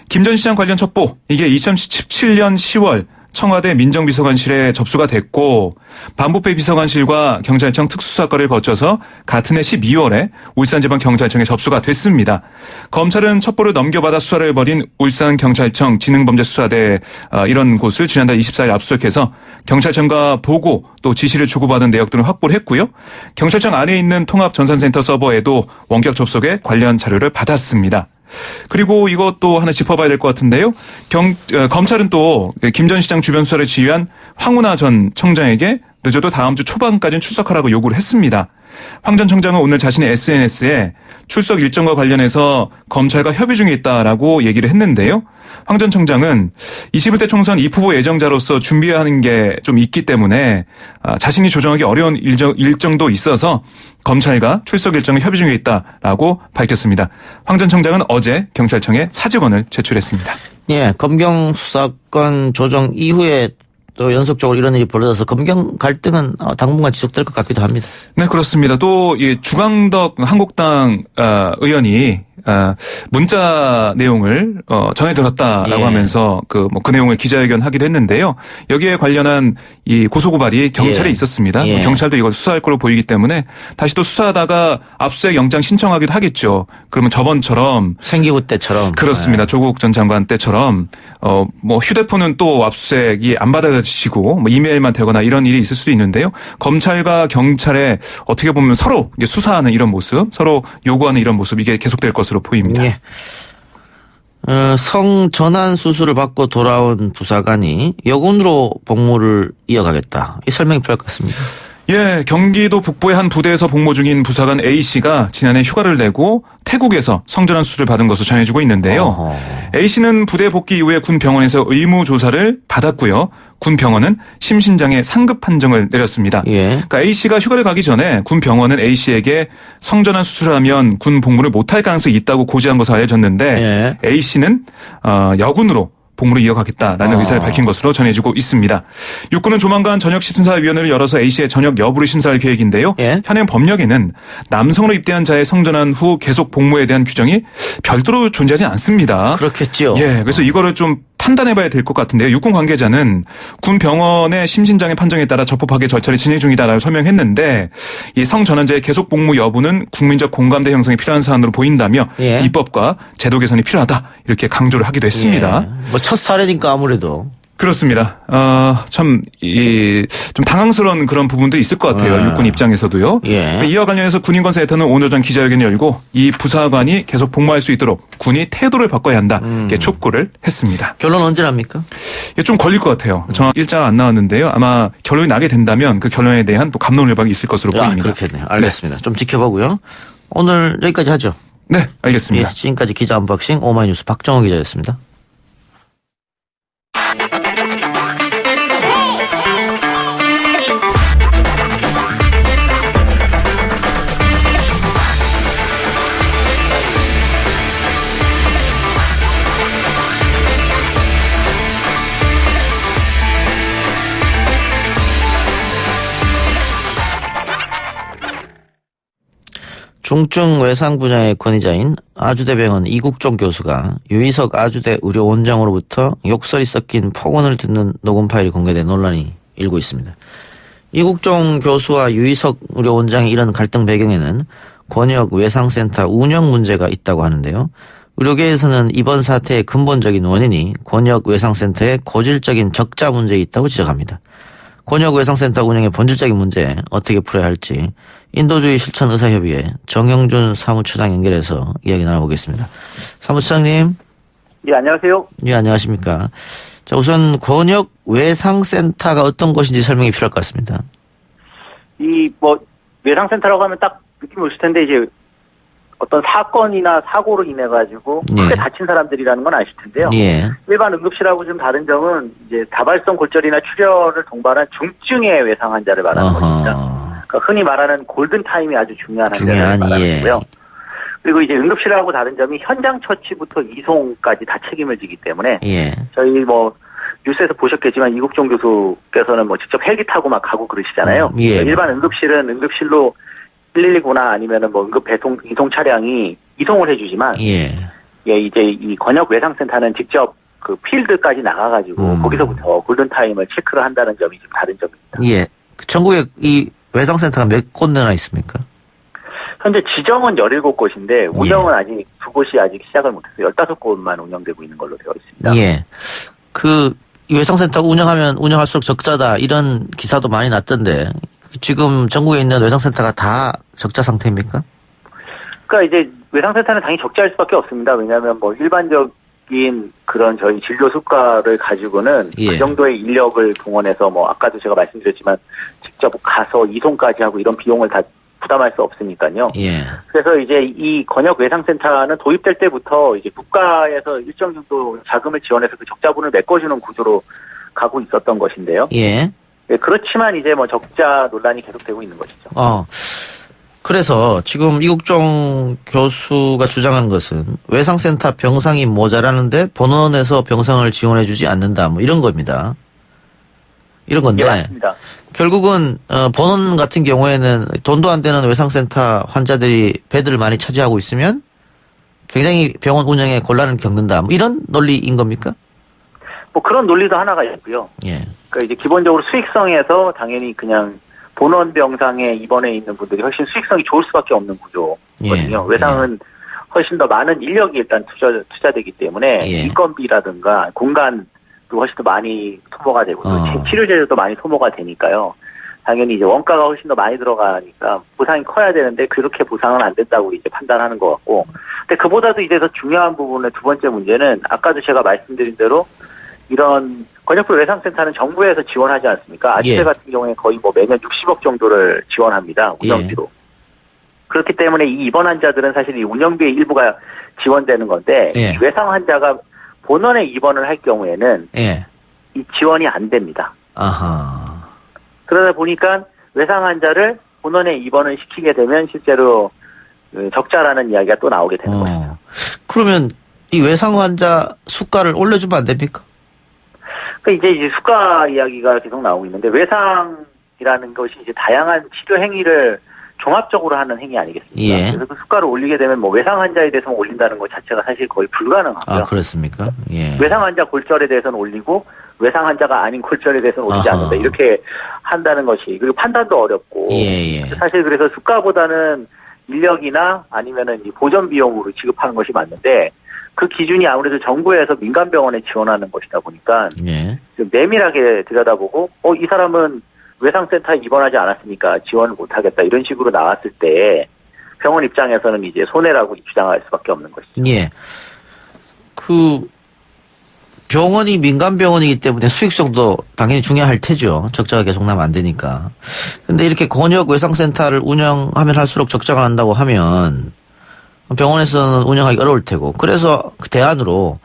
김 전 시장 관련 첩보 이게 2017년 10월 청와대 민정비서관실에 접수가 됐고 반부패 비서관실과 경찰청 특수수사과를 거쳐서 같은 해 12월에 울산지방경찰청에 접수가 됐습니다. 검찰은 첩보를 넘겨받아 수사를 벌인 울산경찰청 지능범죄수사대 이런 곳을 지난달 24일 압수수색해서 경찰청과 보고 또 지시를 주고받은 내역 등을 확보를 했고요. 경찰청 안에 있는 통합전산센터 서버에도 원격 접속에 관련 자료를 받았습니다. 그리고 이것도 하나 짚어봐야 될 것 같은데요. 검찰은 또 김 전 시장 주변 수사를 지휘한 황운하 전 청장에게 늦어도 다음 주 초반까지는 출석하라고 요구를 했습니다. 황 전 청장은 오늘 자신의 SNS에 출석 일정과 관련해서 검찰과 협의 중에 있다라고 얘기를 했는데요. 황 전 청장은 21대 총선 입후보 예정자로서 준비해야 하는 게 좀 있기 때문에 자신이 조정하기 어려운 일정도 있어서 검찰과 출석 일정을 협의 중에 있다라고 밝혔습니다. 황 전 청장은 어제 경찰청에 사직원을 제출했습니다. 예, 검경 수사권 조정 이후에 또 연속적으로 이런 일이 벌어져서 검경 갈등은 당분간 지속될 것 같기도 합니다. 네, 그렇습니다. 또 이 주광덕 한국당 의원이 문자 내용을 전해 들었다라고 예. 하면서 그 내용을 기자회견하기도 했는데요. 여기에 관련한 이 고소고발이 경찰에 예. 있었습니다. 예. 경찰도 이걸 수사할 걸로 보이기 때문에 다시 또 수사하다가 압수수색 영장 신청하기도 하겠죠. 그러면 저번처럼 생기부 때처럼 그렇습니다. 조국 전 장관 때처럼 휴대폰은 또 압수수색이 안 받아지고 이메일만 되거나 이런 일이 있을 수도 있는데요. 검찰과 경찰에 어떻게 보면 서로 수사하는 이런 모습, 서로 요구하는 이런 모습 이게 계속될 것으로 보입니다. 예. 성전환 수술을 받고 돌아온 부사관이 여군으로 복무를 이어가겠다. 이 설명이 필요할 것 같습니다. 예, 경기도 북부의 한 부대에서 복무 중인 부사관 A씨가 지난해 휴가를 내고 태국에서 성전환 수술을 받은 것으로 전해지고 있는데요. 어허. A씨는 부대 복귀 이후에 군 병원에서 의무 조사를 받았고요. 군 병원은 심신장애 상급 판정을 내렸습니다. 예. 그러니까 A씨가 휴가를 가기 전에 군 병원은 A씨에게 성전환 수술을 하면 군 복무를 못할 가능성이 있다고 고지한 것으로 알려졌는데 예. A씨는 여군으로 복무를 이어가겠다라는 의사를 밝힌 것으로 전해지고 있습니다. 육군은 조만간 전역 심사위원회를 열어서 A씨의 전역 여부를 심사할 계획인데요. 예. 현행 법령에는 남성으로 입대한 자의 성전환 후 계속 복무에 대한 규정이 별도로 존재하지 않습니다. 그렇겠죠. 예, 그래서 이거를 좀 판단해봐야 될 것 같은데요. 육군 관계자는 군 병원의 심신장애 판정에 따라 적법하게 절차를 진행 중이다라고 설명했는데 이 성전환자의 계속 복무 여부는 국민적 공감대 형성이 필요한 사안으로 보인다며 예. 입법과 제도 개선이 필요하다 이렇게 강조를 하기도 했습니다. 예. 뭐 첫 사례니까 아무래도. 그렇습니다. 좀 당황스러운 그런 부분도 있을 것 같아요. 육군 입장에서도요. 예. 이와 관련해서 군인권센터는 오늘 오전 기자회견을 열고 이 부사관이 계속 복무할 수 있도록 군이 태도를 바꿔야 한다. 이렇게 촉구를 했습니다. 결론 언제 납니까? 이게 좀 걸릴 것 같아요. 정확 일자가 안 나왔는데요. 아마 결론이 나게 된다면 그 결론에 대한 또 감론을박이 있을 것으로 보입니다. 그렇겠네요. 알겠습니다. 좀 지켜보고요. 오늘 여기까지 하죠. 네, 알겠습니다. 예, 지금까지 기자 언박싱 오마이뉴스 박정호 기자였습니다. 중증 외상 분야의 권위자인 아주대병원 이국종 교수가 유희석 아주대 의료원장으로부터 욕설이 섞인 폭언을 듣는 녹음 파일이 공개된 논란이 일고 있습니다. 이국종 교수와 유희석 의료원장의 이런 갈등 배경에는 권역 외상센터 운영 문제가 있다고 하는데요. 의료계에서는 이번 사태의 근본적인 원인이 권역 외상센터의 고질적인 적자 문제에 있다고 지적합니다. 권역 외상센터 운영의 본질적인 문제 어떻게 풀어야 할지 인도주의 실천 의사협의회 정영준 사무처장 연결해서 이야기 나눠보겠습니다. 사무처장님. 네, 안녕하세요. 네, 안녕하십니까. 자, 우선 권역 외상센터가 어떤 것인지 설명이 필요할 것 같습니다. 외상센터라고 하면 딱 느낌이 오실 텐데, 이제 어떤 사건이나 사고로 인해가지고 크게 다친 사람들이라는 건 아실 텐데요. 예. 일반 응급실하고 좀 다른 점은 이제 다발성 골절이나 출혈을 동반한 중증의 외상 환자를 말하는 것입니다. 그러니까 흔히 말하는 골든타임이 아주 중요한 환자를 말하는 거고요. 그리고 이제 응급실하고 다른 점이 현장 처치부터 이송까지 다 책임을 지기 때문에 저희 뉴스에서 보셨겠지만 이국종 교수께서는 직접 헬기 타고 막 가고 그러시잖아요. 일반 응급실은 응급실로 119나 아니면은 응급 이송 차량이 이송을 해주지만 이제 이 권역 외상센터는 직접 그 필드까지 나가가지고 거기서부터 골든타임을 체크를 한다는 점이 좀 다른 점입니다. 예. 전국에 이 외상센터가 몇 곳이나 있습니까? 현재 지정은 17곳인데 운영은 아직 2곳이 아직 시작을 못했어요. 15곳만 운영되고 있는 걸로 되어 있습니다. 예. 이 외상센터 운영할수록 적자다 이런 기사도 많이 났던데 지금 전국에 있는 외상센터가 다 적자 상태입니까? 그러니까 이제 외상센터는 당연히 적자일 수밖에 없습니다. 왜냐하면 일반적인 그런 저희 진료 수가를 가지고는 그 정도의 인력을 동원해서 아까도 제가 말씀드렸지만 직접 가서 이송까지 하고 이런 비용을 다 부담할 수 없으니까요. 그래서 이제 이 권역 외상센터는 도입될 때부터 이제 국가에서 일정 정도 자금을 지원해서 그 적자분을 메꿔주는 구조로 가고 있었던 것인데요. 그렇지만 이제 적자 논란이 계속되고 있는 것이죠. 그래서 지금 이국종 교수가 주장하는 것은 외상센터 병상이 모자라는데 본원에서 병상을 지원해주지 않는다 이런 겁니다. 이런 건데 맞습니다. 결국은 본원 같은 경우에는 돈도 안 되는 외상센터 환자들이 베드를 많이 차지하고 있으면 굉장히 병원 운영에 곤란을 겪는다 이런 논리인 겁니까? 그런 논리도 하나가 있고요. 그러니까 이제 기본적으로 수익성에서 당연히 그냥 본원 병상에 입원해 있는 분들이 훨씬 수익성이 좋을 수밖에 없는 구조거든요. 외상은 훨씬 더 많은 인력이 일단 투자되기 때문에 인건비라든가 공간도 훨씬 더 많이 소모가 되고 또 치료제도 많이 소모가 되니까요. 당연히 이제 원가가 훨씬 더 많이 들어가니까 보상이 커야 되는데 그렇게 보상은 안 된다고 이제 판단하는 것 같고. 근데 그보다도 이제 더 중요한 부분의 두 번째 문제는 아까도 제가 말씀드린 대로 이런 권역별 외상센터는 정부에서 지원하지 않습니까? 아주대 같은 경우에 거의 뭐 매년 60억 정도를 지원합니다. 운영비로. 그렇기 때문에 이 입원 환자들은 사실 이 운영비의 일부가 지원되는 건데 이 외상 환자가 본원에 입원을 할 경우에는 이 지원이 안 됩니다. 아하. 그러다 보니까 외상 환자를 본원에 입원을 시키게 되면 실제로 적자라는 이야기가 또 나오게 되는 것이죠. 그러면 이 외상 환자 수가를 올려주면 안 됩니까? 그러니까 이제 수가 이야기가 계속 나오고 있는데 외상이라는 것이 이제 다양한 치료 행위를 종합적으로 하는 행위 아니겠습니까? 그래서 그 수가를 올리게 되면 뭐 외상 환자에 대해서는 올린다는 것 자체가 사실 거의 불가능하고요. 아, 그렇습니까? 외상 환자 골절에 대해서는 올리고 외상 환자가 아닌 골절에 대해서는 올리지 않는다. 이렇게 한다는 것이 그리고 판단도 어렵고 사실 그래서 수가보다는 인력이나 아니면은 이 보전 비용으로 지급하는 것이 맞는데 그 기준이 아무래도 정부에서 민간병원에 지원하는 것이다 보니까 좀 내밀하게 들여다보고 이 사람은 외상센터에 입원하지 않았으니까 지원을 못하겠다 이런 식으로 나왔을 때 병원 입장에서는 이제 손해라고 주장할 수밖에 없는 것이죠. 그 병원이 민간 병원이기 때문에 수익성도 당연히 중요할 테죠. 적자가 계속 나면 안 되니까. 근데 이렇게 권역 외상센터를 운영하면 할수록 적자가 난다고 하면 병원에서는 운영하기 어려울 테고. 그래서 그 대안으로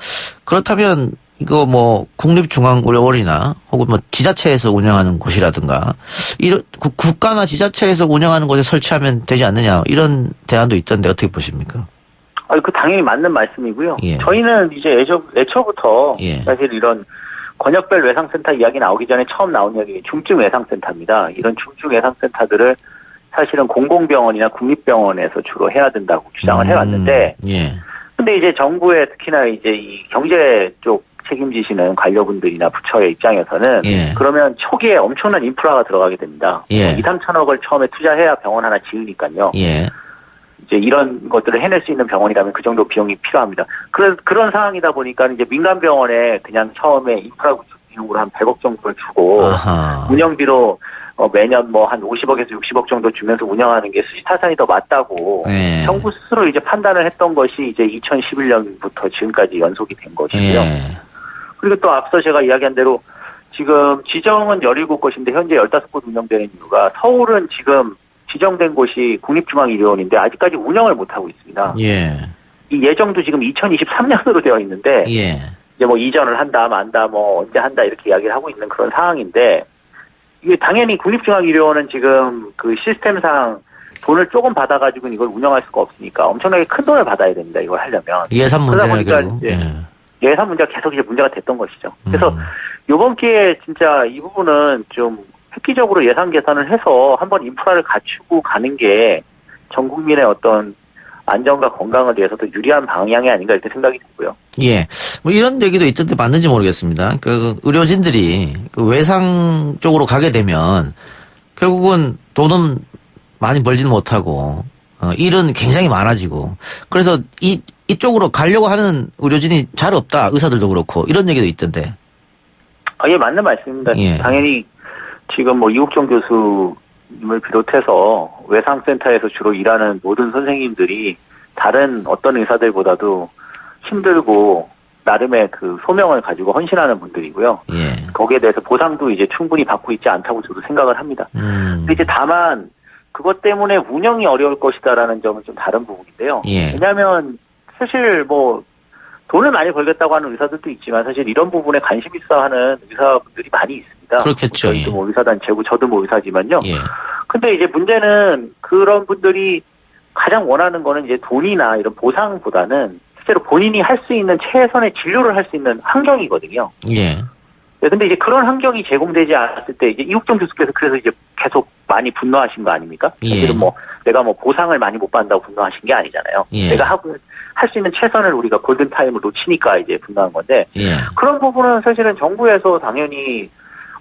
그렇다면 이거 뭐 국립중앙의료원이나 혹은 뭐 지자체에서 운영하는 곳이라든가 이런 국가나 지자체에서 운영하는 곳에 설치하면 되지 않느냐 이런 대안도 있던데 어떻게 보십니까? 그 당연히 맞는 말씀이고요. 저희는 이제 애초부터 사실 이런 권역별 외상센터 이야기 나오기 전에 처음 나온 이야기 중증 외상센터입니다. 이런 중증 외상센터들을 사실은 공공병원이나 국립병원에서 주로 해야 된다고 주장을 해왔는데, 근데 이제 정부의 특히나 이제 이 경제 쪽 책임지시는 관료분들이나 부처의 입장에서는 그러면 초기에 엄청난 인프라가 들어가게 됩니다. 2, 3천억을 처음에 투자해야 병원 하나 지으니까요. 이제 이런 것들을 해낼 수 있는 병원이라면 그 정도 비용이 필요합니다. 그런 상황이다 보니까 이제 민간병원에 그냥 처음에 인프라 구축 비용으로 한 100억 정도를 주고 운영비로 매년 뭐 한 50억에서 60억 정도 주면서 운영하는 게 수지타산이 더 맞다고 정부 스스로 이제 판단을 했던 것이 이제 2011년부터 지금까지 연속이 된 것이고요. 그리고 또 앞서 제가 이야기한 대로 지금 지정은 17곳인데 현재 15곳 운영되는 이유가 서울은 지금 지정된 곳이 국립중앙의료원인데 아직까지 운영을 못하고 있습니다. 이 예정도 지금 2023년으로 되어 있는데 이제 뭐 이전을 한다 만다 뭐 언제 한다 이렇게 이야기를 하고 있는 그런 상황인데 이게 당연히 국립중앙의료원은 지금 그 시스템상 돈을 조금 받아가지고 이걸 운영할 수가 없으니까 엄청나게 큰 돈을 받아야 됩니다. 이걸 하려면. 예산 문제가 결국. 예산 문제가 계속 이제 문제가 됐던 것이죠. 그래서 이번 기회에 진짜 이 부분은 좀 획기적으로 예산 개선을 해서 한번 인프라를 갖추고 가는 게 전 국민의 어떤 안전과 건강을 위해서도 유리한 방향이 아닌가 이렇게 생각이 들고요. 뭐 이런 얘기도 있던데 맞는지 모르겠습니다. 그 의료진들이 그 외상 쪽으로 가게 되면 결국은 돈은 많이 벌지는 못하고 일은 굉장히 많아지고 그래서 이쪽으로 가려고 하는 의료진이 잘 없다. 의사들도 그렇고 이런 얘기도 있던데. 맞는 말씀입니다. 당연히 지금 뭐 이국종 교수님을 비롯해서 외상센터에서 주로 일하는 모든 선생님들이 다른 어떤 의사들보다도 힘들고 나름의 그 소명을 가지고 헌신하는 분들이고요. 거기에 대해서 보상도 이제 충분히 받고 있지 않다고 저도 생각을 합니다. 근데 이제 다만 그것 때문에 운영이 어려울 것이다라는 점은 좀 다른 부분인데요. 왜냐하면 사실 뭐 돈을 많이 벌겠다고 하는 의사들도 있지만 사실 이런 부분에 관심 있어 하는 의사분들이 많이 있습니다. 그렇겠죠. 저희도 뭐 의사단체고 저도 뭐 의사지만요. 근데 이제 문제는 그런 분들이 가장 원하는 거는 이제 돈이나 이런 보상보다는 실제로 본인이 할 수 있는 최선의 진료를 할 수 있는 환경이거든요. 근데 이제 그런 환경이 제공되지 않았을 때 이제 이국종 교수께서 그래서 이제 계속 많이 분노하신 거 아닙니까? 사실은 뭐 내가 뭐 보상을 많이 못 받는다고 분노하신 게 아니잖아요. 내가 할 수 있는 최선을 우리가 골든타임을 놓치니까 이제 분노한 건데 그런 부분은 사실은 정부에서 당연히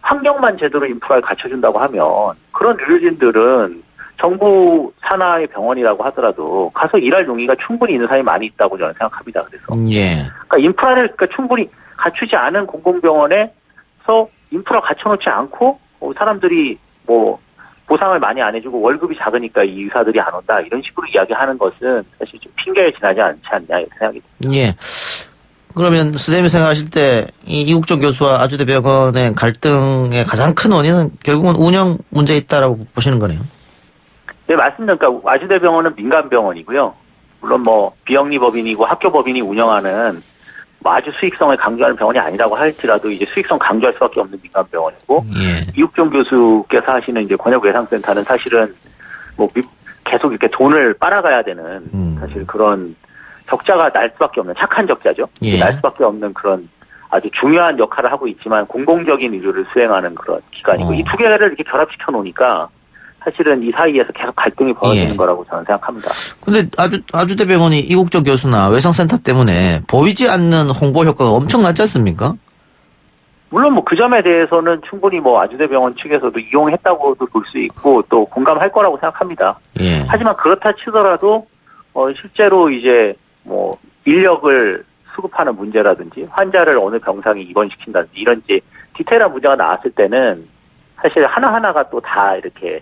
환경만 제대로 인프라를 갖춰준다고 하면 그런 의료진들은 정부 산하의 병원이라고 하더라도 가서 일할 용의가 충분히 있는 사람이 많이 있다고 저는 생각합니다. 그래서 그러니까 인프라를 충분히 갖추지 않은 공공병원에서 인프라 갖춰놓지 않고 사람들이 뭐 보상을 많이 안 해주고 월급이 작으니까 이 의사들이 안 온다 이런 식으로 이야기하는 것은 사실 좀 핑계에 지나지 않지 않냐 이렇게 생각이 듭니다. 그러면 선생님이 생각하실 때 이 이국종 교수와 아주대병원의 갈등의 가장 큰 원인은 결국은 운영 문제에 있다라고 보시는 거네요. 네, 맞습니다. 그러니까 아주대병원은 민간병원이고요. 물론 뭐 비영리법인이고 학교법인이 운영하는 뭐 아주 수익성을 강조하는 병원이 아니라고 할지라도 이제 수익성 강조할 수밖에 없는 민간병원이고 예. 이국종 교수께서 하시는 이제 권역외상센터는 사실은 뭐 계속 이렇게 돈을 빨아가야 되는 사실 그런 적자가 날 수밖에 없는 착한 적자죠. 예. 날 수밖에 없는 그런 아주 중요한 역할을 하고 있지만 공공적인 의료를 수행하는 그런 기관이고 이 두 개를 이렇게 결합시켜 놓으니까 사실은 이 사이에서 계속 갈등이 벌어지는 예. 거라고 저는 생각합니다. 근데 아주대병원이 이국종 교수나 외상센터 때문에 보이지 않는 홍보 효과가 엄청나지 않습니까? 물론 뭐 그 점에 대해서는 충분히 뭐 아주대병원 측에서도 이용했다고도 볼 수 있고 또 공감할 거라고 생각합니다. 예. 하지만 그렇다 치더라도 실제로 이제 뭐 인력을 수급하는 문제라든지 환자를 어느 병상에 입원시킨다든지 이런 이제 디테일한 문제가 나왔을 때는 사실 하나하나가 또 다 이렇게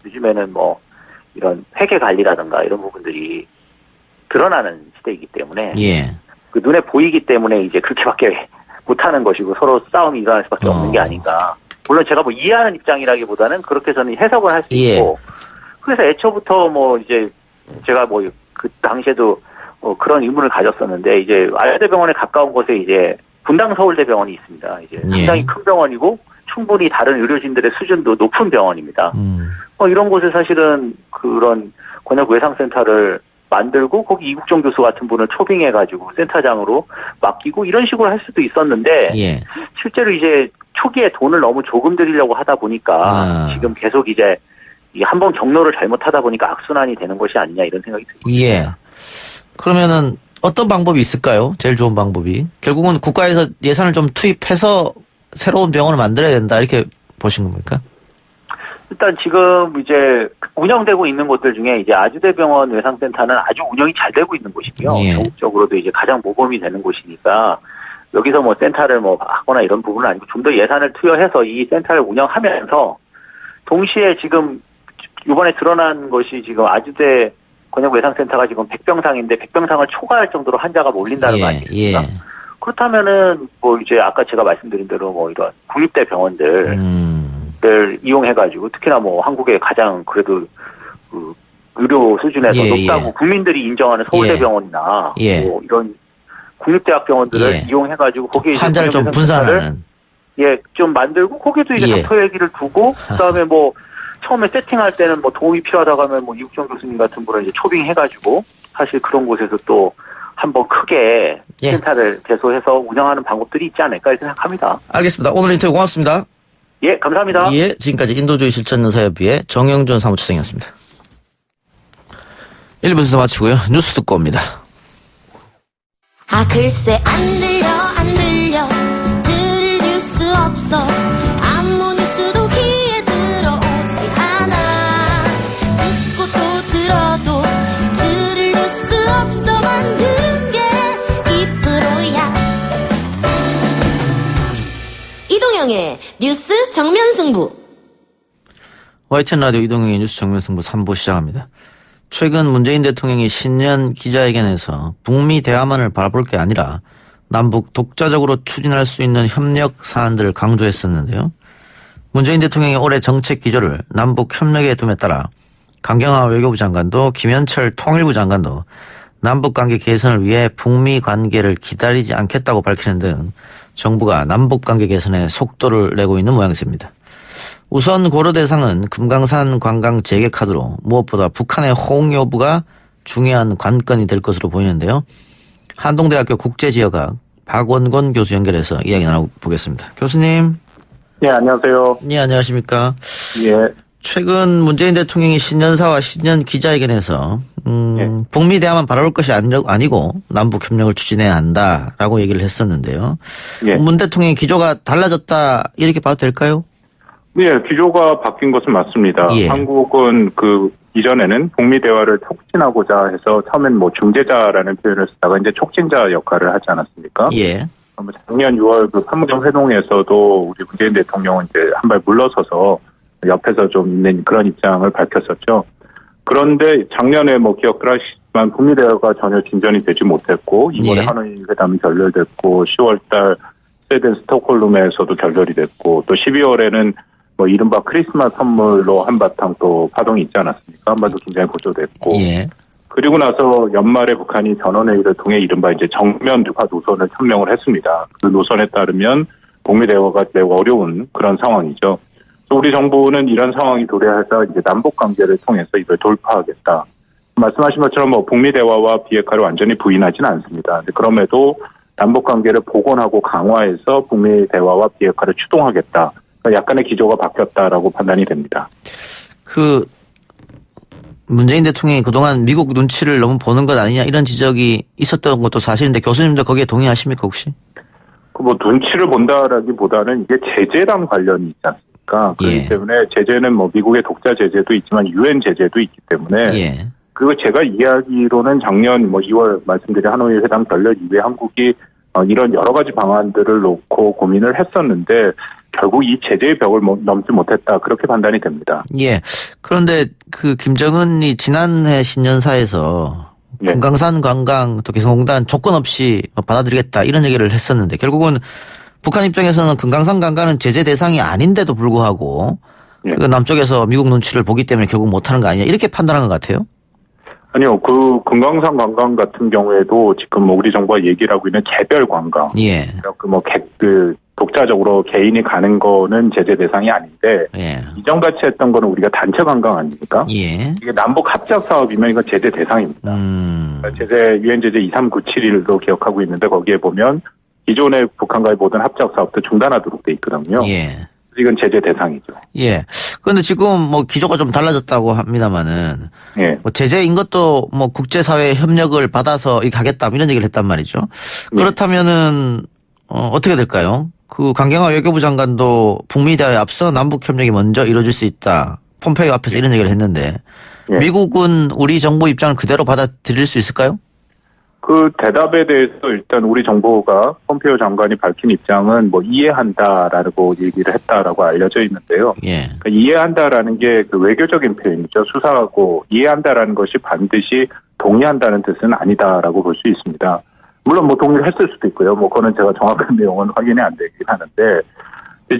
요즘에는 뭐 이런 회계 관리라든가 이런 부분들이 드러나는 시대이기 때문에 예. 그 눈에 보이기 때문에 이제 그렇게밖에 못하는 것이고 서로 싸움이 일어날 수밖에 없는 게 아닌가. 물론 제가 뭐 이해하는 입장이라기보다는 그렇게 저는 해석을 할 수 예. 있고 그래서 애초부터 뭐 이제 제가 뭐 그 당시에도 그런 의문을 가졌었는데 이제 아주대병원에 가까운 곳에 이제 분당 서울대병원이 있습니다. 이제 상당히 큰 병원이고 충분히 다른 의료진들의 수준도 높은 병원입니다. 이런 곳에 사실은 그런 권역외상센터를 만들고 거기 이국종 교수 같은 분을 초빙해가지고 센터장으로 맡기고 이런 식으로 할 수도 있었는데 예. 실제로 이제 초기에 돈을 너무 조금 들이려고 하다 보니까 지금 계속 이제 한번 경로를 잘못하다 보니까 악순환이 되는 것이 아니냐 이런 생각이 듭니다. 예. 그러면은 어떤 방법이 있을까요? 제일 좋은 방법이. 결국은 국가에서 예산을 좀 투입해서 새로운 병원을 만들어야 된다 이렇게 보신 겁니까? 일단 지금 이제 운영되고 있는 곳들 중에 이제 아주대병원 외상센터는 아주 운영이 잘 되고 있는 곳이고요. 예. 전국적으로도 이제 가장 모범이 되는 곳이니까 여기서 뭐 센터를 뭐 하거나 이런 부분은 아니고 좀 더 예산을 투여해서 이 센터를 운영하면서 동시에 지금 이번에 드러난 것이 지금 아주대 권역외상센터가 지금 100병상인데 100병상을 초과할 정도로 환자가 몰린다는 거 아닙니까? 예. 그렇다면은 뭐 이제 아까 제가 말씀드린 대로 뭐 이런 국립대 병원들 를 이용해가지고 특히나 뭐 한국의 가장 그래도 그 의료 수준에서 높다고 국민들이 인정하는 서울대병원이나 뭐 이런 국립대학병원들을 이용해가지고 거기에 환자를 좀 분산하는 좀 만들고 거기도 이제 닥터 얘기를 두고 그다음에 뭐 처음에 세팅할 때는 뭐 도움이 필요하다고 하면 뭐 이국종 교수님 같은 분을 이제 초빙해가지고 사실 그런 곳에서 또 한번 크게 센터를 개소해서 운영하는 방법들이 있지 않을까 이렇게 생각합니다. 알겠습니다. 오늘 인터뷰 고맙습니다. 예, 감사합니다. 예, 지금까지 인도주의 실천연사협의회 정영준 사무처장이었습니다. 1부 순서 마치고요. 뉴스 듣고 옵니다. 아 글쎄 안 들려 들을 뉴스 없어 아무 뉴스도 귀에 들어오지 않아 듣고 또 들어도 들을 뉴스 없어 만든 게 2%야 이동영의 뉴스 정면승부 YTN 라디오 이동영의 뉴스 정면승부 3부 시작합니다. 최근 문재인 대통령이 신년 기자회견에서 북미 대화만을 바라볼 게 아니라 남북 독자적으로 추진할 수 있는 협력 사안들을 강조했었는데요. 문재인 대통령의 올해 정책 기조를 남북 협력에 둠에 따라 강경화 외교부 장관도 김현철 통일부 장관도 남북관계 개선을 위해 북미 관계를 기다리지 않겠다고 밝히는 등 정부가 남북관계 개선에 속도를 내고 있는 모양새입니다. 우선 고려 대상은 금강산 관광 재개 카드로 무엇보다 북한의 호응 여부가 중요한 관건이 될 것으로 보이는데요. 한동대학교 국제지역학 박원곤 교수 연결해서 이야기 나눠보겠습니다. 교수님. 네, 안녕하세요. 네, 안녕하십니까. 예. 최근 문재인 대통령이 신년사와 신년 기자회견에서 북미 대화만 바라볼 것이 아니고 남북 협력을 추진해야 한다라고 얘기를 했었는데요. 예. 문 대통령의 기조가 달라졌다 이렇게 봐도 될까요? 네, 기조가 바뀐 것은 맞습니다. 예. 한국은 이전에는 북미 대화를 촉진하고자 해서 처음엔 뭐 중재자라는 표현을 쓰다가 이제 촉진자 역할을 하지 않았습니까? 예. 작년 6월 판문점 회동에서도 우리 문재인 대통령은 이제 한 발 물러서서 옆에서 좀 있는 그런 입장을 밝혔었죠. 그런데 작년에 뭐 기억들 아시겠지만 북미 대화가 전혀 진전이 되지 못했고 이번에 예. 하노이 회담이 결렬됐고 10월달 스웨덴 스톡홀름에서도 결렬이 됐고 또 12월에는 뭐 이른바 크리스마스 선물로 한바탕 또 파동이 있지 않았습니까? 한반도 긴장이 고조됐고 예. 그리고 나서 연말에 북한이 전원회의를 통해 이른바 이제 정면화 노선을 천명을 했습니다. 그 노선에 따르면 북미 대화가 매우 어려운 그런 상황이죠. 우리 정부는 이런 상황이 도래해서 이제 남북 관계를 통해서 이걸 돌파하겠다. 말씀하신 것처럼 뭐 북미 대화와 비핵화를 완전히 부인하지는 않습니다. 그럼에도 남북 관계를 복원하고 강화해서 북미 대화와 비핵화를 추동하겠다. 그러니까 약간의 기조가 바뀌었다라고 판단이 됩니다. 그 문재인 대통령이 그동안 미국 눈치를 너무 보는 것 아니냐 이런 지적이 있었던 것도 사실인데 교수님도 거기에 동의하십니까 혹시? 뭐 눈치를 본다라기보다는 이게 제재랑 관련이 있지 않습니까? 그렇기 예. 때문에 제재는 뭐 미국의 독자 제재도 있지만 유엔 제재도 있기 때문에 예. 그리고 제가 이야기로는 작년 뭐 2월 말씀드린 하노이 회담 결렬 이후에 한국이 이런 여러 가지 방안들을 놓고 고민을 했었는데 결국 이 제재의 벽을 넘지 못했다 그렇게 판단이 됩니다. 예. 그런데 그 김정은이 지난해 신년사에서 네. 금강산 관광 또 개성공단 조건 없이 받아들이겠다 이런 얘기를 했었는데 결국은 북한 입장에서는 금강산 관광은 제재 대상이 아닌데도 불구하고 네. 그 남쪽에서 미국 눈치를 보기 때문에 결국 못하는 거 아니냐 이렇게 판단한 것 같아요. 아니요, 그 금강산 관광 같은 경우에도 지금 뭐 우리 정부가 얘기를 하고 있는 개별 관광, 예. 그 독자적으로 개인이 가는 거는 제재 대상이 아닌데 예. 이전같이 했던 거는 우리가 단체 관광 아닙니까? 예. 이게 남북 합작 사업이면 이건 제재 대상입니다. 그러니까 제재 유엔 제재 23971로 기억하고 있는데 거기에 보면 기존의 북한과의 모든 합작 사업도 중단하도록 돼 있거든요. 예. 이건 제재 대상이죠. 예. 그런데 지금 뭐 기조가 좀 달라졌다고 합니다만은 예. 뭐 제재인 것도 뭐 국제사회 협력을 받아서 이렇게 하겠다 이런 얘기를 했단 말이죠. 그렇다면은 어떻게 될까요? 그 강경화 외교부 장관도 북미 대화에 앞서 남북 협력이 먼저 이루어질 수 있다. 폼페이오 앞에서 이런 얘기를 했는데 미국은 우리 정부 입장을 그대로 받아들일 수 있을까요? 그 대답에 대해서 일단 우리 정부가 폼페이오 장관이 밝힌 입장은 뭐 이해한다라고 얘기를 했다라고 알려져 있는데요. 예. 그러니까 이해한다라는 게 그 외교적인 표현이죠. 수사하고 이해한다라는 것이 반드시 동의한다는 뜻은 아니다라고 볼 수 있습니다. 물론 뭐 동의를 했을 수도 있고요. 뭐 그거는 제가 정확한 내용은 확인이 안 되긴 하는데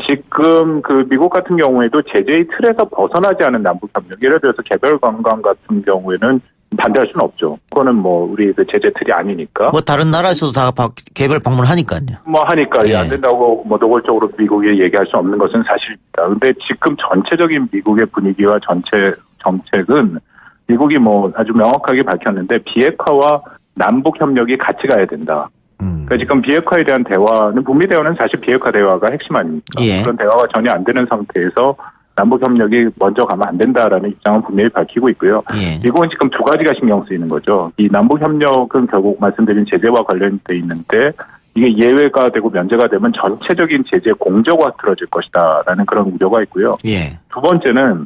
지금 그 미국 같은 경우에도 제재의 틀에서 벗어나지 않은 남북 협력, 예를 들어서 개별 관광 같은 경우에는 반대할 수는 없죠. 그거는 뭐 우리 그 제재 틀이 아니니까. 뭐 다른 나라에서도 다 개별 방문하니까요. 뭐 하니까 예. 안 된다고 뭐 노골적으로 미국이 얘기할 수 없는 것은 사실입니다. 근데 지금 전체적인 미국의 분위기와 전체 정책은 미국이 뭐 아주 명확하게 밝혔는데 비핵화와 남북 협력이 같이 가야 된다. 그러니까 지금 비핵화에 대한 대화는 북미 대화는 사실 비핵화 대화가 핵심 아닙니까? 예. 그런 대화가 전혀 안 되는 상태에서 남북 협력이 먼저 가면 안 된다라는 입장은 분명히 밝히고 있고요. 예. 미국은 지금 두 가지가 신경 쓰이는 거죠. 이 남북 협력은 결국 말씀드린 제재와 관련돼 있는데 이게 예외가 되고 면제가 되면 전체적인 제재 공정화 틀어질 것이다라는 그런 우려가 있고요. 예. 두 번째는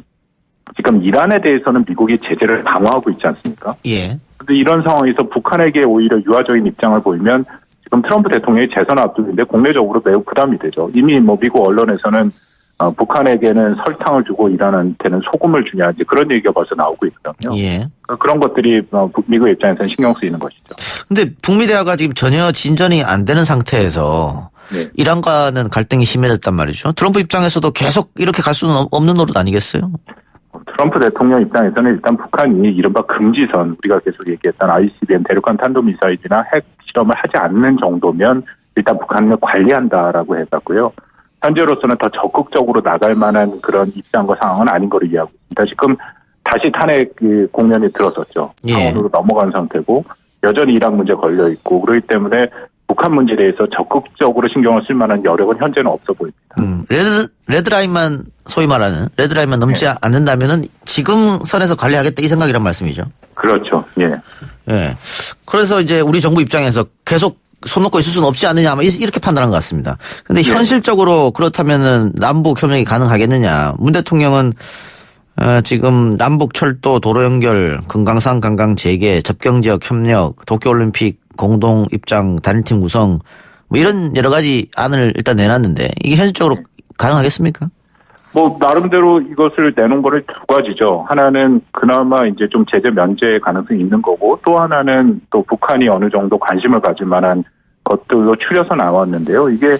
지금 이란에 대해서는 미국이 제재를 강화하고 있지 않습니까? 예. 그런데 이런 상황에서 북한에게 오히려 유화적인 입장을 보이면 지금 트럼프 대통령이 재선 앞두기인데 국내적으로 매우 부담이 되죠. 이미 뭐 미국 언론에서는 북한에게는 설탕을 주고 이란한테는 소금을 주냐 이제 그런 얘기가 벌써 나오고 있거든요. 예. 그런 것들이 미국 입장에서는 신경 쓰이는 것이죠. 근데 북미 대화가 지금 전혀 진전이 안 되는 상태에서 네. 이란과는 갈등이 심해졌단 말이죠. 트럼프 입장에서도 계속 이렇게 갈 수는 없는 노릇 아니겠어요? 트럼프 대통령 입장에서는 일단 북한이 이른바 금지선, 우리가 계속 얘기했던 ICBM 대륙간 탄도미사일이나 핵 실험을 하지 않는 정도면 일단 북한을 관리한다라고 해봤고요. 현재로서는 더 적극적으로 나갈 만한 그런 입장과 상황은 아닌 거로 이해하고 있습니다. 지금 다시 탄핵 국면에 들어섰죠. 상원으로 넘어간 상태고 여전히 이란 문제 걸려 있고 그렇기 때문에 북한 문제에 대해서 적극적으로 신경을 쓸 만한 여력은 현재는 없어 보입니다. 레드라인만 소위 말하는 레드라인만 넘지 않는다면은 지금 선에서 관리하겠다 이 생각이란 말씀이죠. 그렇죠. 예. 예. 그래서 이제 우리 정부 입장에서 계속 손 놓고 있을 수는 없지 않느냐 아마 이렇게 판단한 것 같습니다. 근데 현실적으로 그렇다면은 남북 협력이 가능하겠느냐. 문 대통령은 지금 남북 철도 도로 연결, 금강산 관광 재개, 접경지역 협력, 도쿄올림픽 공동 입장 단일팀 구성 뭐 이런 여러 가지 안을 일단 내놨는데 이게 현실적으로 가능하겠습니까? 나름대로 이것을 내놓은 거를 두 가지죠. 하나는 그나마 이제 좀 제재 면제 가능성이 있는 거고, 또 하나는 또 북한이 어느 정도 관심을 가질 만한 것들로 추려서 나왔는데요. 이게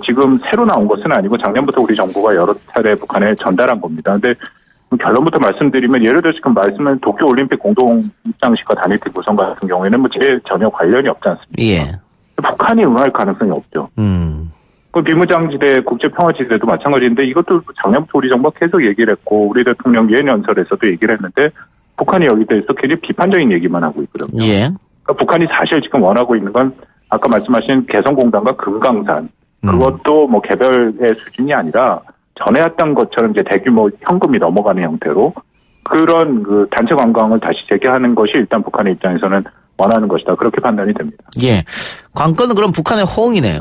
지금 새로 나온 것은 아니고 작년부터 우리 정부가 여러 차례 북한에 전달한 겁니다. 근데 결론부터 말씀드리면, 예를 들어서 지금 말씀은 도쿄올림픽 공동입장식과 단일팀 구성 같은 경우에는 전혀 관련이 없지 않습니까? 예. 북한이 응할 가능성이 없죠. 그 비무장지대, 국제평화지대도 마찬가지인데, 이것도 작년부터 우리 정부가 계속 얘기를 했고, 우리 대통령 유엔 연설에서도 얘기를 했는데, 북한이 여기에 대해서 굉장히 비판적인 얘기만 하고 있거든요. 예. 그러니까 북한이 사실 지금 원하고 있는 건 아까 말씀하신 개성공단과 금강산, 그것도 개별의 수준이 아니라 전에 했던 것처럼 이제 대규모 현금이 넘어가는 형태로 그런 그 단체 관광을 다시 재개하는 것이 일단 북한의 입장에서는 원하는 것이다. 그렇게 판단이 됩니다. 예. 관건은 그럼 북한의 호응이네요.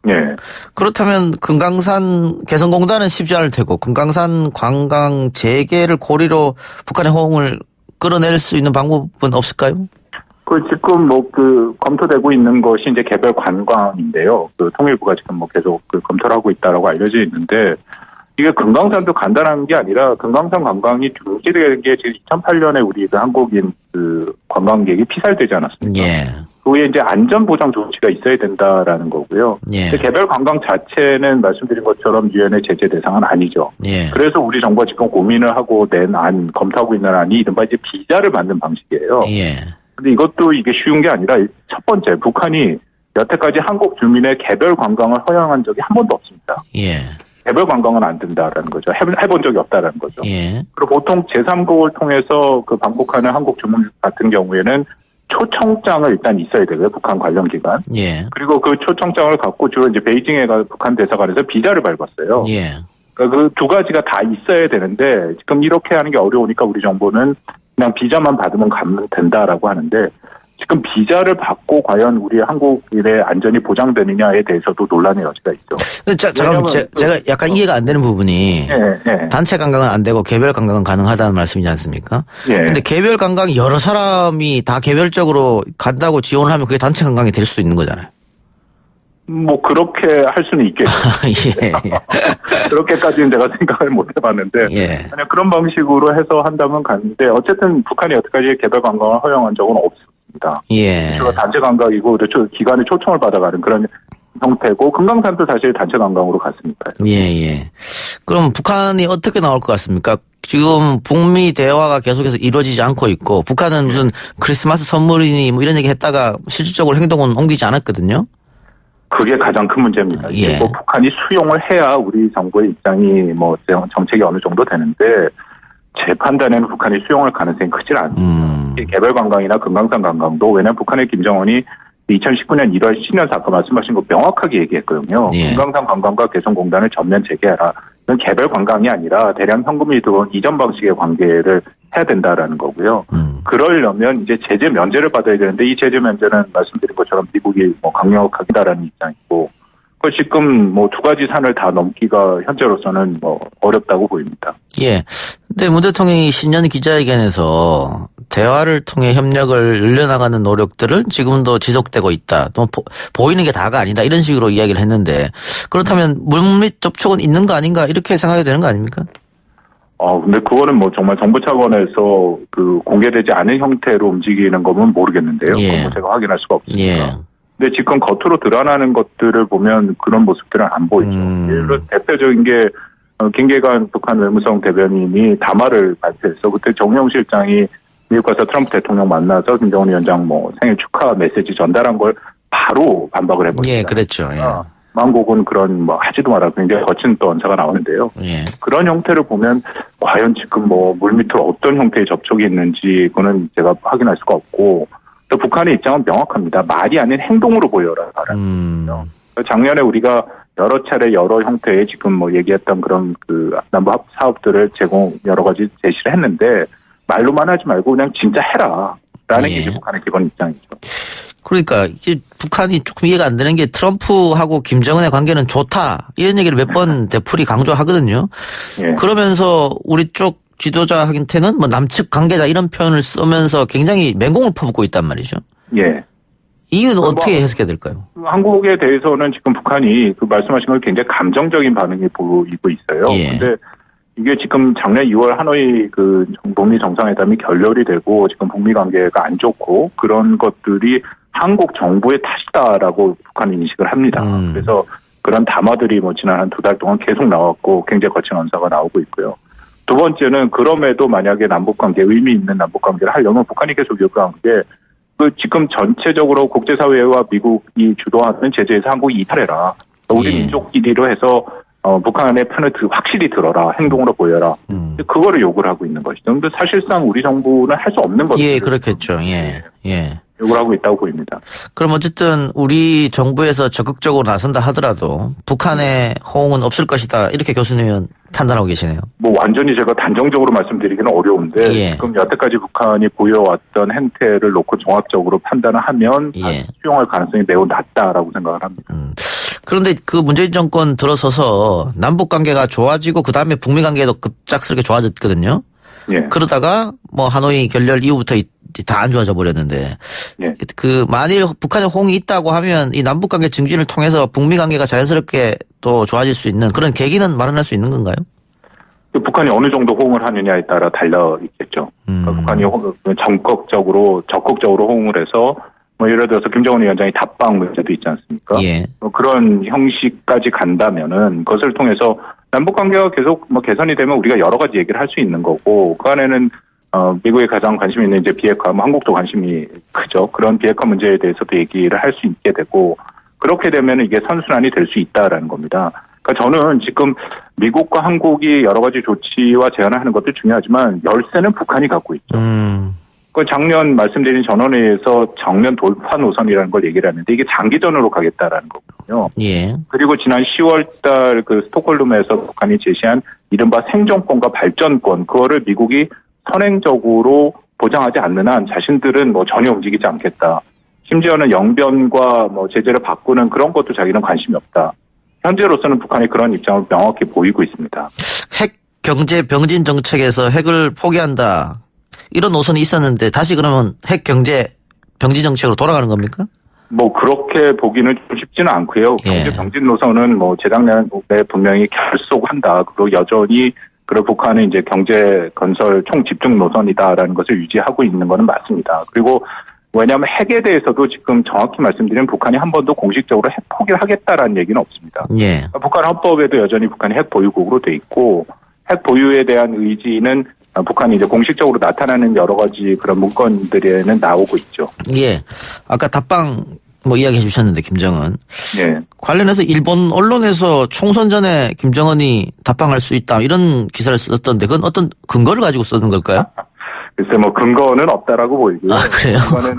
예. 그렇다면 금강산 개성공단은 쉽지 않을 테고, 금강산 관광 재개를 고리로 북한의 호응을 끌어낼 수 있는 방법은 없을까요? 지금 검토되고 있는 것이 이제 개별 관광인데요. 통일부가 지금 계속 검토를 하고 있다라고 알려져 있는데, 이게 금강산도 간단한 게 아니라 금강산 관광이 중지된 게 지금 2008년에 우리 한국인 관광객이 피살되지 않았습니까? 예. 그 후에 이제 안전보장 조치가 있어야 된다라는 거고요. 예. 개별 관광 자체는 말씀드린 것처럼 유엔의 제재 대상은 아니죠. 예. 그래서 우리 정부가 지금 고민을 하고 검토하고 있는 안이 이른바 이제 비자를 만든 방식이에요. 예. 근데 이것도 이게 쉬운 게 아니라, 첫 번째, 북한이 여태까지 한국 주민의 개별 관광을 허용한 적이 한 번도 없습니다. 예. 개별 관광은 안 된다라는 거죠. 해본 적이 없다라는 거죠. 예. 그리고 보통 제3국을 통해서 방북하는 한국 주민 같은 경우에는 초청장을 일단 있어야 되고요. 북한 관련 기관. 예. 그리고 그 초청장을 갖고 주로 이제 베이징에 가 북한 대사관에서 비자를 밟았어요. 예. 그러니까 그 두 가지가 다 있어야 되는데, 지금 이렇게 하는 게 어려우니까 우리 정부는 그냥 비자만 받으면 가면 된다라고 하는데, 지금 비자를 받고 과연 우리 한국인의 안전이 보장되느냐에 대해서도 논란의 여지가 있죠. 잠깐만, 제가 약간 이해가 안 되는 부분이, 단체 관광은 안 되고 개별 관광은 가능하다는 말씀이지 않습니까? 근데 개별 관광이 여러 사람이 다 개별적으로 간다고 지원을 하면 그게 단체 관광이 될 수도 있는 거잖아요. 그렇게 할 수는 있겠죠. 예. 그렇게까지는 제가 생각을 못 해봤는데, 만약 그런 방식으로 해서 한다면 가는데, 어쨌든 북한이 여태까지 개별 관광을 허용한 적은 없습니다. 예. 주로 단체 관광이고, 기관의 초청을 받아가는 그런 형태고, 금강산도 사실 단체 관광으로 갔으니까요. 예. 그럼 북한이 어떻게 나올 것 같습니까? 지금 북미 대화가 계속해서 이루어지지 않고 있고, 북한은 무슨 크리스마스 선물이니 이런 얘기 했다가 실질적으로 행동은 옮기지 않았거든요. 그게 가장 큰 문제입니다. 예. 북한이 수용을 해야 우리 정부의 입장이 정책이 어느 정도 되는데, 제 판단에는 북한이 수용할 가능성이 크질 않습니다. 개별 관광이나 금강산 관광도, 왜냐하면 북한의 김정은이 2019년 1월 신년사 아까 말씀하신 거 명확하게 얘기했거든요. 예. 금강산 관광과 개성공단을 전면 재개하라. 이건 개별 관광이 아니라 대량 현금이 들어온 이전 방식의 관계를 해야 된다라는 거고요. 그러려면 이제 제재 면제를 받아야 되는데, 이 제재 면제는 말씀드린 것처럼 미국이 강력하다라는 입장이고, 그 지금 두 가지 산을 다 넘기가 현재로서는 어렵다고 보입니다. 예. 근데 문 대통령이 신년 기자회견에서 대화를 통해 협력을 늘려나가는 노력들은 지금도 지속되고 있다. 또 보이는 게 다가 아니다. 이런 식으로 이야기를 했는데, 그렇다면 물밑 접촉은 있는 거 아닌가 이렇게 생각이 되는 거 아닙니까? 근데 그거는 정말 정부 차원에서 공개되지 않은 형태로 움직이는 거면 모르겠는데요. 예. 그건 제가 확인할 수가 없습니다. 예. 근데 지금 겉으로 드러나는 것들을 보면 그런 모습들은 안 보이죠. 예를 들어 대표적인 게 김계관 북한 외무성 대변인이 담화를 발표해서, 그때 정용 실장이 미국 가서 트럼프 대통령 만나서 김정은 위원장 생일 축하 메시지 전달한 걸 바로 반박을 해버립니다. 예, 그랬죠. 예. 만곡은 그런 하지도 마라, 굉장히 거친 또 언사가 나오는데요. 예. 그런 형태를 보면 과연 지금 물밑으로 어떤 형태의 접촉이 있는지 그거는 제가 확인할 수가 없고, 또 북한의 입장은 명확합니다. 말이 아닌 행동으로 보여라라는 거죠. 작년에 우리가 여러 차례 여러 형태의 지금 얘기했던 그런 남북 사업들을 여러 가지 제시를 했는데, 말로만 하지 말고 그냥 진짜 해라라는 게 북한의 기본 입장이죠. 그러니까 이게 북한이 조금 이해가 안 되는 게, 트럼프하고 김정은의 관계는 좋다 이런 얘기를 몇 번 되풀이 강조하거든요. 예. 그러면서 우리 쪽 지도자한테는 남측 관계다 이런 표현을 쓰면서 굉장히 맹공을 퍼붓고 있단 말이죠. 예. 이유는 어떻게 해석해야 될까요? 한국에 대해서는 지금 북한이 그 말씀하신 걸 굉장히 감정적인 반응이 보이고 있어요. 그런데 이게 지금 작년 2월 하노이 그 북미 정상회담이 결렬이 되고 지금 북미 관계가 안 좋고 그런 것들이 한국 정부의 탓이다라고 북한이 인식을 합니다. 그래서 그런 담화들이 뭐 지난 한 2달 동안 계속 나왔고 굉장히 거친 언사가 나오고 있고요. 두 번째는 그럼에도 만약에 남북관계 의미 있는 남북관계를 하려면 북한이 계속 요구한 게 그 지금 전체적으로 국제사회와 미국이 주도하는 제재에서 한국이 이탈해라. 우리 민족끼리로 해서 북한의 편을 확실히 들어라. 행동으로 보여라. 그거를 요구를 하고 있는 것이죠. 그런데 사실상 우리 정부는 할 수 없는 것들. 예, 그렇겠죠. 예. 요구를 하고 있다고 보입니다. 그럼 어쨌든 우리 정부에서 적극적으로 나선다 하더라도 북한의 호응은 없을 것이다. 이렇게 교수님은 판단하고 계시네요. 뭐 완전히 제가 단정적으로 말씀드리기는 어려운데 지금 여태까지 북한이 보여왔던 행태를 놓고 종합적으로 판단을 하면 수용할 가능성이 매우 낮다라고 생각을 합니다. 그런데 그 문재인 정권 들어서서 남북 관계가 좋아지고 그다음에 북미 관계도 급작스럽게 좋아졌거든요. 그러다가 뭐 하노이 결렬 이후부터 다 안 좋아져 버렸는데 그 만일 북한의 호응이 있다고 하면 이 남북 관계 증진을 통해서 북미 관계가 자연스럽게 또 좋아질 수 있는 그런 계기는 마련할 수 있는 건가요? 북한이 어느 정도 호응을 하느냐에 따라 달려 있겠죠. 그러니까 북한이 적극적으로 호응을 해서 뭐 예를 들어서 김정은 위원장이 답방 문제도 있지 않습니까? 그런 형식까지 간다면은 그것을 통해서 남북 관계가 계속 뭐 개선이 되면 우리가 여러 가지 얘기를 할 수 있는 거고 그 안에는 미국이 가장 관심 있는 이제 비핵화, 뭐 한국도 관심이 크죠. 그런 비핵화 문제에 대해서도 얘기를 할 수 있게 되고 그렇게 되면 이게 선순환이 될 수 있다라는 겁니다. 그러니까 저는 지금 미국과 한국이 여러 가지 조치와 제안을 하는 것도 중요하지만 열쇠는 북한이 갖고 있죠. 그 작년 말씀드린 전원회의에서 정면 돌파 노선이라는 걸 얘기를 하는데 이게 장기전으로 가겠다라는 거거든요. 그리고 지난 10월달 그 스톡홀름에서 북한이 제시한 이른바 생존권과 발전권 그거를 미국이 선행적으로 보장하지 않는 한 자신들은 뭐 전혀 움직이지 않겠다. 심지어는 영변과 뭐 제재를 바꾸는 그런 것도 자기는 관심이 없다. 현재로서는 북한이 그런 입장을 명확히 보이고 있습니다. 핵 경제 병진 정책에서 핵을 포기한다. 이런 노선이 있었는데 다시 그러면 핵 경제 병진 정책으로 돌아가는 겁니까? 뭐 그렇게 보기는 좀 쉽지는 않고요. 경제 병진 노선은 뭐 재작년에 분명히 결속한다. 그리고 여전히 그리고 북한은 이제 경제 건설 총집중 노선이다라는 것을 유지하고 있는 것은 맞습니다. 그리고 왜냐하면 핵에 대해서도 지금 정확히 말씀드리면 북한이 한 번도 공식적으로 핵 포기를 하겠다라는 얘기는 없습니다. 그러니까 북한 헌법에도 여전히 북한이 핵 보유국으로 돼 있고 핵 보유에 대한 의지는 북한이 이제 공식적으로 나타나는 여러 가지 그런 문건들에는 나오고 있죠. 아까 답방 뭐 이야기해 주셨는데 김정은. 관련해서 일본 언론에서 총선 전에 김정은이 답방할 수 있다 이런 기사를 썼던데 그건 어떤 근거를 가지고 썼는 걸까요? 글쎄 뭐 근거는 없다라고 보이고요. 그래요? 그거는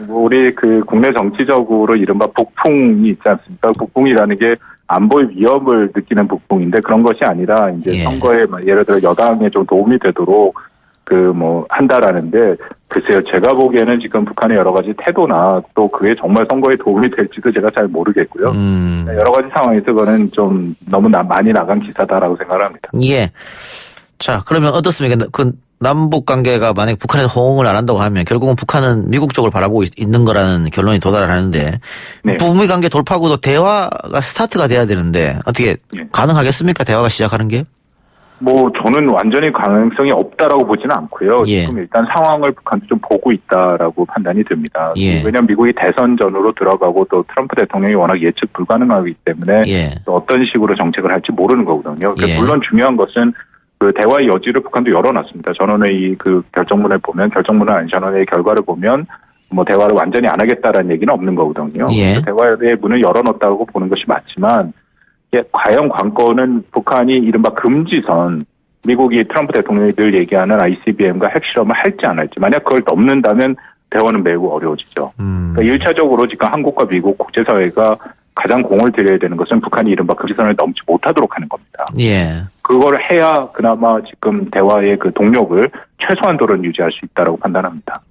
우리 그 국내 정치적으로 이른바 북풍이 있지 않습니까? 북풍이라는 게 안보의 위협을 느끼는 북풍인데 그런 것이 아니라 이제 선거에 예를 들어 여당에 좀 도움이 되도록 그 뭐 한다라는데 글쎄요 제가 보기에는 지금 북한의 여러 가지 태도나 또 그게 정말 선거에 도움이 될지도 제가 잘 모르겠고요. 여러 가지 상황에서 그거는 좀 너무 많이 나간 기사다라고 생각을 합니다. 자 그러면 어떻습니까? 그 남북 관계가 만약 북한에서 호응을 안 한다고 하면 결국은 북한은 미국 쪽을 바라보고 있는 거라는 결론이 도달하는데 북미 관계 돌파구도 대화가 스타트가 돼야 되는데 어떻게 가능하겠습니까? 대화가 시작하는 게? 뭐 저는 완전히 가능성이 없다라고 보지는 않고요. 지금 일단 상황을 북한도 좀 보고 있다라고 판단이 듭니다. 왜냐하면 미국이 대선전으로 들어가고 또 트럼프 대통령이 워낙 예측 불가능하기 때문에 또 어떤 식으로 정책을 할지 모르는 거거든요. 물론 중요한 것은 그 대화의 여지를 북한도 열어놨습니다. 전원회의 그 결정문을 보면 결정문을 아닌 전원회의 결과를 보면 뭐 대화를 완전히 안 하겠다라는 얘기는 없는 거거든요. 대화의 문을 열어놓았다고 보는 것이 맞지만 과연 관건은 북한이 이른바 금지선 미국이 트럼프 대통령이 늘 얘기하는 ICBM과 핵실험을 할지 안 할지 만약 그걸 넘는다면 대화는 매우 어려워지죠. 그러니까 1차적으로 지금 한국과 미국 국제사회가 가장 공을 들여야 되는 것은 북한이 이른바 금지선을 넘지 못하도록 하는 겁니다. 그걸 해야 그나마 지금 대화의 그 동력을 최소한도로 유지할 수 있다고 판단합니다.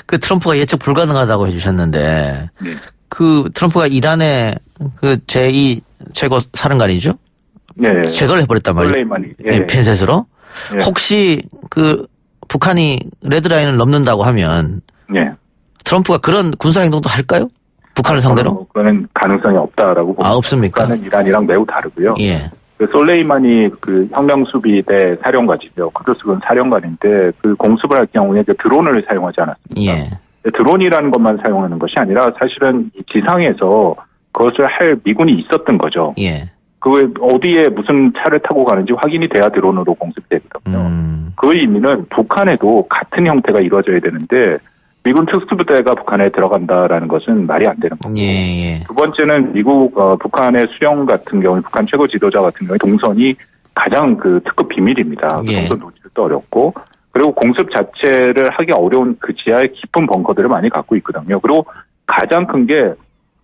그 트럼프가 예측 불가능하다고 해주셨는데 그 트럼프가 이란의 그 제2 최고 사령관이죠? 제거를 해버렸단 말이에요. 핀셋으로. 혹시 그 북한이 레드라인을 넘는다고 하면 트럼프가 그런 군사 행동도 할까요? 북한을 상대로? 그거는 가능성이 없다라고 봅니다. 없습니까? 북한은 이란이랑 매우 다르고요. 예. 그 솔레이마니 그 혁명수비대 사령관이죠. 쿠드스군 사령관인데 그 공습을 할 경우에 그 드론을 사용하지 않았습니까? 예. 드론이라는 것만 사용하는 것이 아니라 사실은 지상에서 그것을 할 미군이 있었던 거죠. 예. 그 어디에 무슨 차를 타고 가는지 확인이 돼야 드론으로 공습이 되거든요. 그 의미는 북한에도 같은 형태가 이루어져야 되는데 미군 특수부대가 북한에 들어간다라는 것은 말이 안 되는 거고. 예. 두 번째는 미국 북한의 수령 같은 경우, 북한 최고 지도자 같은 경우에 동선이 가장 그 특급 비밀입니다. 예. 동선 노출도 어렵고, 그리고 공습 자체를 하기 어려운 그 지하의 깊은 벙커들을 많이 갖고 있거든요. 그리고 가장 큰 게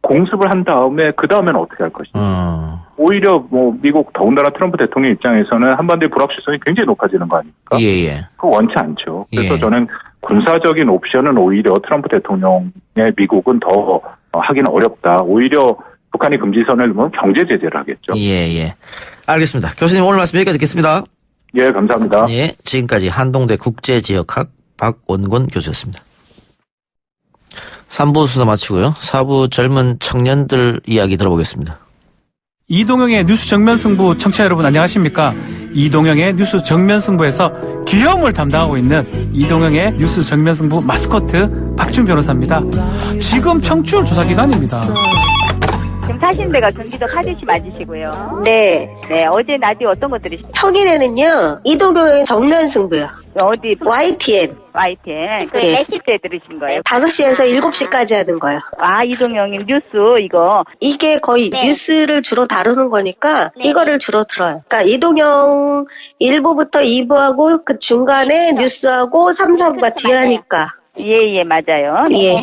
공습을 한 다음에 그 다음에는 어떻게 할 것인가. 오히려 뭐 미국 더군다나 트럼프 대통령 입장에서는 한반도의 불확실성이 굉장히 높아지는 거 아닙니까? 예. 그거 원치 않죠. 그래서 예. 저는 군사적인 옵션은 오히려 트럼프 대통령의 미국은 더 하기는 어렵다. 오히려 북한이 금지선을 놓으면 경제 제재를 하겠죠. 예. 알겠습니다. 교수님 오늘 말씀 여기까지 듣겠습니다. 예, 감사합니다. 예, 지금까지 한동대 국제지역학 박원곤 교수였습니다. 3부 수사 마치고요. 4부 젊은 청년들 이야기 들어보겠습니다. 이동영의 뉴스 정면 승부 청취자 여러분 안녕하십니까? 이동영의 뉴스 정면 승부에서 기염을 담당하고 있는 이동영의 뉴스 정면 승부 마스코트 박준 변호사입니다. 지금 청취율 조사 기간입니다. 지금 사시는 데가 경기도 카디시 맞으시고요. 네. 네, 어제 라디오 어떤 거 들으셨어요? 평일에는요, 이동경의 정면 승부요. 어디? YTN. YTN. 그 네. 몇 시때 들으신 거예요? 5시에서 7시까지 하는 거요. 아, 이동영의 뉴스, 이거. 이게 거의 네. 뉴스를 주로 다루는 거니까, 네. 이거를 주로 들어요. 그러니까 이동영 1부부터 2부하고 그 중간에 뉴스하고 3, 4부가 뒤에 하니까. 예, 맞아요. 예.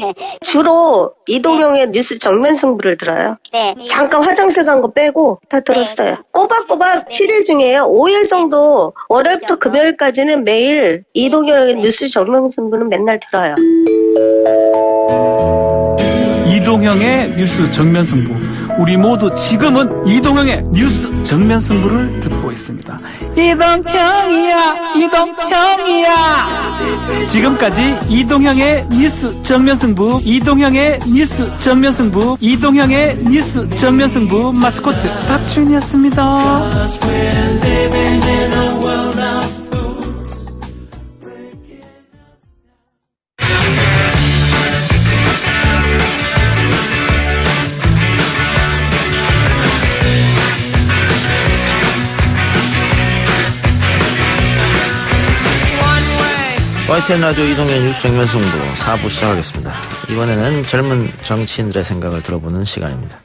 주로 이동영의 뉴스 정면 승부를 들어요. 네. 잠깐 화장실 간 거 빼고 다 들었어요. 꼬박꼬박 7일 중에요. 5일 정도 월요일부터 금요일까지는 매일 이동영의 뉴스 정면 승부는 맨날 들어요. 이동형의 뉴스 정면 승부. 우리 모두 지금은 이동형의 뉴스 정면 승부를 듣고 있습니다. 이동형이야. 지금까지 이동형의 뉴스 정면 승부, 이동형의 뉴스 정면 승부, 이동형의 뉴스 정면 승부 마스코트 박준이었습니다. YTN 라디오 이동현 뉴스 정면 승부 4부 시작하겠습니다. 이번에는 젊은 정치인들의 생각을 들어보는 시간입니다.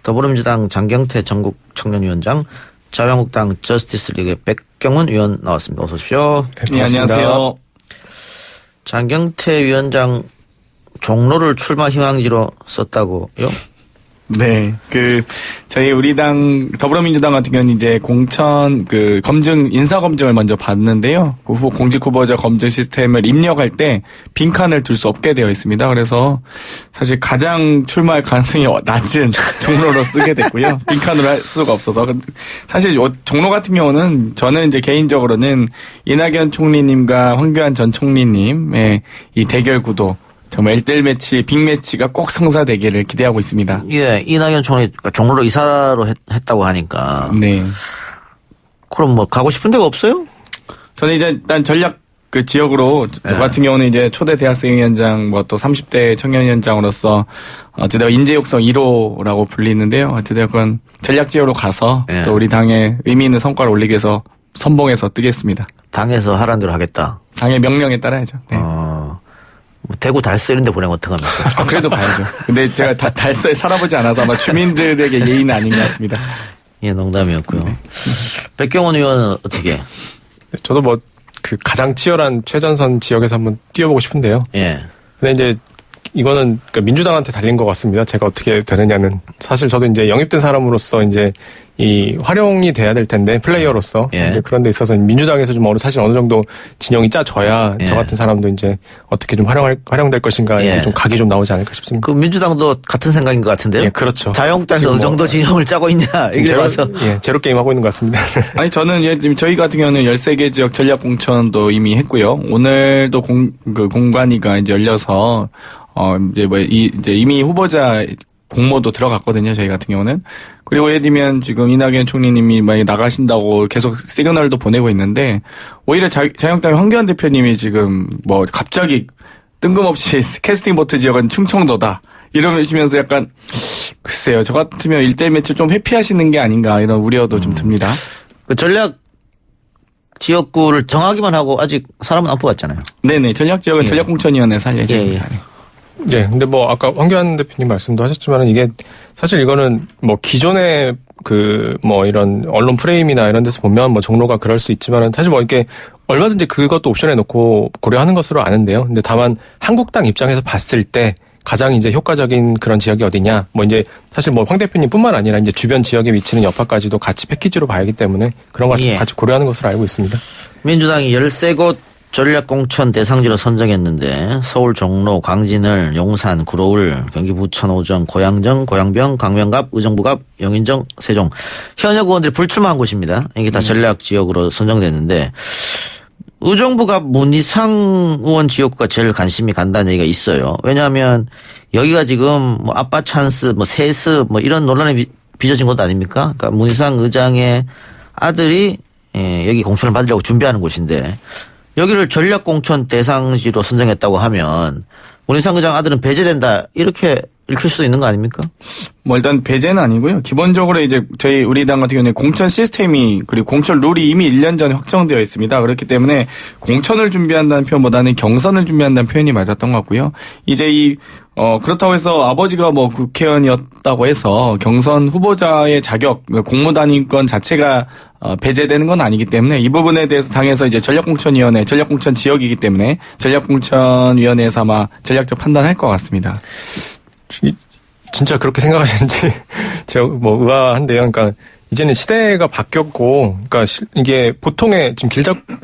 더불어민주당 장경태 전국 청년위원장, 자유한국당 저스티스 리그의 백경훈 의원 나왔습니다. 어서 오십시오. 네, 안녕하세요. 장경태 위원장 종로를 출마 희망지로 썼다고요? 네, 저희 우리 당, 더불어민주당 같은 경우는 이제 공천, 인사 검증을 먼저 받는데요. 그 공직 후보자 검증 시스템을 입력할 때 빈칸을 둘 수 없게 되어 있습니다. 그래서 사실 가장 출마할 가능성이 낮은 종로로 쓰게 됐고요. 빈칸으로 할 수가 없어서. 사실 종로 같은 경우는 저는 이제 개인적으로는 이낙연 총리님과 황교안 전 총리님의 이 대결 구도, 정말 1대1 매치, 빅매치가 꼭 성사되기를 기대하고 있습니다. 예, 이낙연 총리 종로로 이사로 했다고 하니까. 네. 그럼 뭐 가고 싶은 데가 없어요? 저는 이제 일단 전략 지역으로 같은 경우는 이제 초대 대학생위원장 또 30대 청년위원장으로서 어쨌든 인재 육성 1호라고 불리는데요. 어쨌든 전략 지역으로 가서 또 우리 당에 의미 있는 성과를 올리기 위해서 선봉해서 뜨겠습니다. 당에서 하라는 대로 하겠다. 당의 명령에 따라야죠. 네. 대구 달서 이런 데 보내면 어떡합니까? 그래도 가야죠. 근데 제가 달서에 살아보지 않아서 아마 주민들에게 예의는 아닌 것 같습니다. 예, 농담이었고요. 네. 백경원 의원은 어떻게? 저도 가장 치열한 최전선 지역에서 한번 뛰어보고 싶은데요. 예. 근데 이제 이거는 민주당한테 달린 것 같습니다. 제가 어떻게 되느냐는. 사실 저도 이제 영입된 사람으로서 이제 이 활용이 돼야 될 텐데 플레이어로서 이제 그런 데 있어서 민주당에서 좀 사실 어느 정도 진영이 짜져야 저 같은 사람도 이제 어떻게 좀 활용될 것인가 좀 각이 좀 나오지 않을까 싶습니다. 그 민주당도 같은 생각인 것 같은데요? 예, 그렇죠. 자유한국당에서 어느 정도 진영을 짜고 있냐 이게 봐서 제로 게임 하고 있는 것 같습니다. 아니 저는 저희 같은 경우는 13개 지역 전략 공천도 이미 했고요. 오늘도 공관위가 이제 열려서 이제 이미 후보자 공모도 들어갔거든요. 저희 같은 경우는. 그리고 예를 들면 지금 이낙연 총리님이 만약에 나가신다고 계속 시그널도 보내고 있는데 오히려 자유한국당의 황교안 대표님이 지금 갑자기 뜬금없이 캐스팅 보트 지역은 충청도다 이러시면서 약간 글쎄요. 저 같으면 1대1 매치 좀 회피하시는 게 아닌가 이런 우려도 좀 듭니다. 그 전략 지역구를 정하기만 하고 아직 사람은 안 뽑았잖아요. 네네. 전략 지역은 전략공천위원회에서 할 예정입니다. 네, 근데 아까 황교안 대표님 말씀도 하셨지만은 이게 사실 이거는 기존의 이런 언론 프레임이나 이런 데서 보면 종로가 그럴 수 있지만은 사실 이렇게 얼마든지 그것도 옵션에 놓고 고려하는 것으로 아는데요. 근데 다만 한국당 입장에서 봤을 때 가장 이제 효과적인 그런 지역이 어디냐. 이제 사실 황 대표님뿐만 아니라 이제 주변 지역에 위치는 여파까지도 같이 패키지로 봐야 하기 때문에 그런 거 같이 고려하는 것으로 알고 있습니다. 민주당이 13곳 전략공천 대상지로 선정했는데 서울 종로, 광진을, 용산, 구로울, 경기 부천, 오정, 고양정, 고양병, 강명갑, 의정부갑, 영인정, 세종. 현역 의원들이 불출마한 곳입니다. 이게 다 전략지역으로 선정됐는데 의정부갑 문희상 의원 지역구가 제일 관심이 간다는 얘기가 있어요. 왜냐하면 여기가 지금 아빠 찬스, 세습 이런 논란에 빚어진 곳 아닙니까? 그러니까 문희상 의장의 아들이 여기 공천을 받으려고 준비하는 곳인데 여기를 전략공천 대상지로 선정했다고 하면 문희상 의장 아들은 배제된다 이렇게 읽힐 수도 있는 거 아닙니까? 일단 배제는 아니고요. 기본적으로 이제 우리 당 같은 경우는 공천 시스템이 그리고 공천 룰이 이미 1년 전에 확정되어 있습니다. 그렇기 때문에 공천을 준비한다는 표현보다는 경선을 준비한다는 표현이 맞았던 것 같고요. 이제 그렇다고 해서 아버지가 국회의원이었다고 해서 경선 후보자의 자격, 공무단위권 자체가 배제되는 건 아니기 때문에 이 부분에 대해서 당에서 이제 전략공천위원회, 전략공천 지역이기 때문에 전략공천위원회에서 아마 전략적 판단할 것 같습니다. 진짜 그렇게 생각하시는지 제가 의아한데요. 그러니까 이제는 시대가 바뀌었고, 그러니까 이게 보통의 지금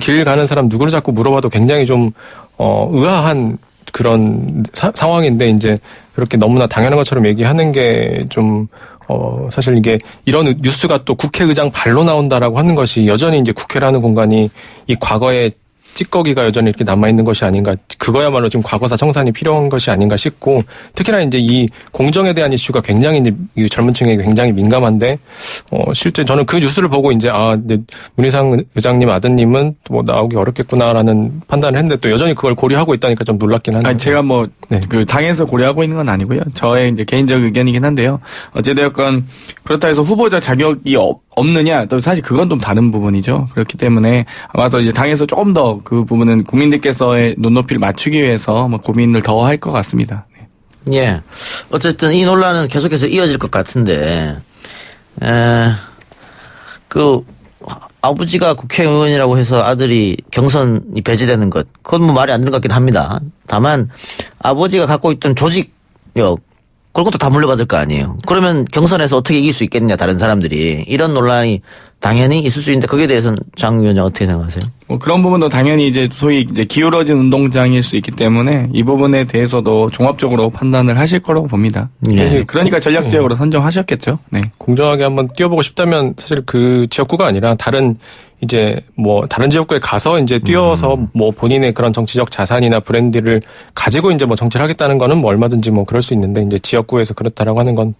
길 가는 사람 누구를 자꾸 물어봐도 굉장히 좀 의아한 그런 상황인데 이제 그렇게 너무나 당연한 것처럼 얘기하는 게 좀 사실 이게 이런 뉴스가 또 국회의장 발로 나온다라고 하는 것이 여전히 이제 국회라는 공간이 이 과거의 찌꺼기가 여전히 이렇게 남아있는 것이 아닌가. 그거야말로 지금 과거사 청산이 필요한 것이 아닌가 싶고, 특히나 이제 이 공정에 대한 이슈가 굉장히 이제 이 젊은 층에 굉장히 민감한데, 실제 저는 그 뉴스를 보고 이제 문희상 의장님 아드님은 나오기 어렵겠구나라는 판단을 했는데 또 여전히 그걸 고려하고 있다니까 좀 놀랍긴 한데. 제가 당에서 고려하고 있는 건 아니고요. 저의 이제 개인적 의견이긴 한데요. 어찌되었건 그렇다 해서 후보자 자격이 없느냐, 또 사실 그건 좀 다른 부분이죠. 그렇기 때문에 아마도 이제 당에서 조금 더 그 부분은 국민들께서의 눈높이를 맞추기 위해서 고민을 더 할 것 같습니다. 네. 예. 어쨌든 이 논란은 계속해서 이어질 것 같은데, 아버지가 국회의원이라고 해서 아들이 경선이 배제되는 것, 그건 말이 안 되는 것 같긴 합니다. 다만, 아버지가 갖고 있던 조직력, 그런 것도 다 물려받을 거 아니에요. 그러면 경선에서 어떻게 이길 수 있겠느냐, 다른 사람들이. 이런 논란이 당연히 있을 수 있는데 거기에 대해서는 장 위원장 어떻게 생각하세요? 그런 부분도 당연히 이제 소위 이제 기울어진 운동장일 수 있기 때문에 이 부분에 대해서도 종합적으로 판단을 하실 거라고 봅니다. 네. 그러니까 전략지역으로 선정하셨겠죠. 네. 공정하게 한번 뛰어보고 싶다면 사실 그 지역구가 아니라 다른 지역구에 가서 이제 뛰어서 본인의 그런 정치적 자산이나 브랜드를 가지고 이제 정치를 하겠다는 거는 얼마든지 그럴 수 있는데 이제 지역구에서 그렇다라고 하는 건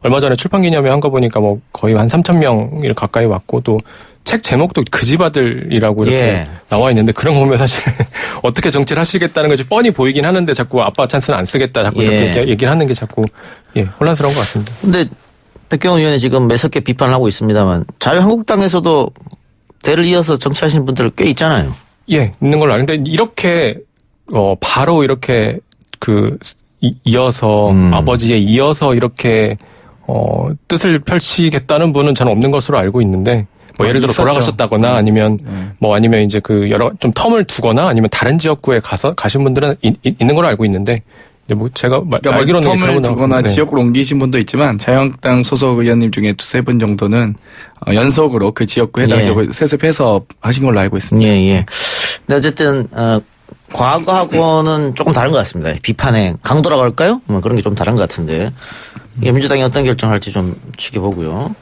얼마 전에 출판 기념회 한 거 보니까 거의 한 3,000명 가까이 왔고 또 책 제목도 그지바들이라고 이렇게 나와 있는데 그런 거 보면 사실 어떻게 정치를 하시겠다는 것이 뻔히 보이긴 하는데 자꾸 아빠 찬스는 안 쓰겠다 자꾸 이렇게 얘기를 하는 게 자꾸 혼란스러운 것 같습니다. 근데 백경원 의원이 지금 매섭게 비판을 하고 있습니다만 자유한국당에서도 대를 이어서 정치하시는 분들 꽤 있잖아요. 예, 있는 걸로 아는데 이렇게 바로 이렇게 이어서 아버지에 이어서 이렇게 뜻을 펼치겠다는 분은 저는 없는 것으로 알고 있는데 예를 들어 돌아가셨다거나 아니면 아니면 이제 여러 좀 텀을 두거나 아니면 다른 지역구에 가신 분들은 있는 걸로 알고 있는데 제가 알기로는 텀을 두거나 지역구로 옮기신 분도 있지만 자유한국당 소속 의원님 중에 2-3분 정도는 연속으로 그 지역구에 해당 지역을 세습해서 하신 걸로 알고 있습니다. 예. 근데 어쨌든 과거하고는 조금 다른 것 같습니다. 비판의 강도라고 할까요? 그런 게 좀 다른 것 같은데 민주당이 어떤 결정할지 좀 지켜보고요.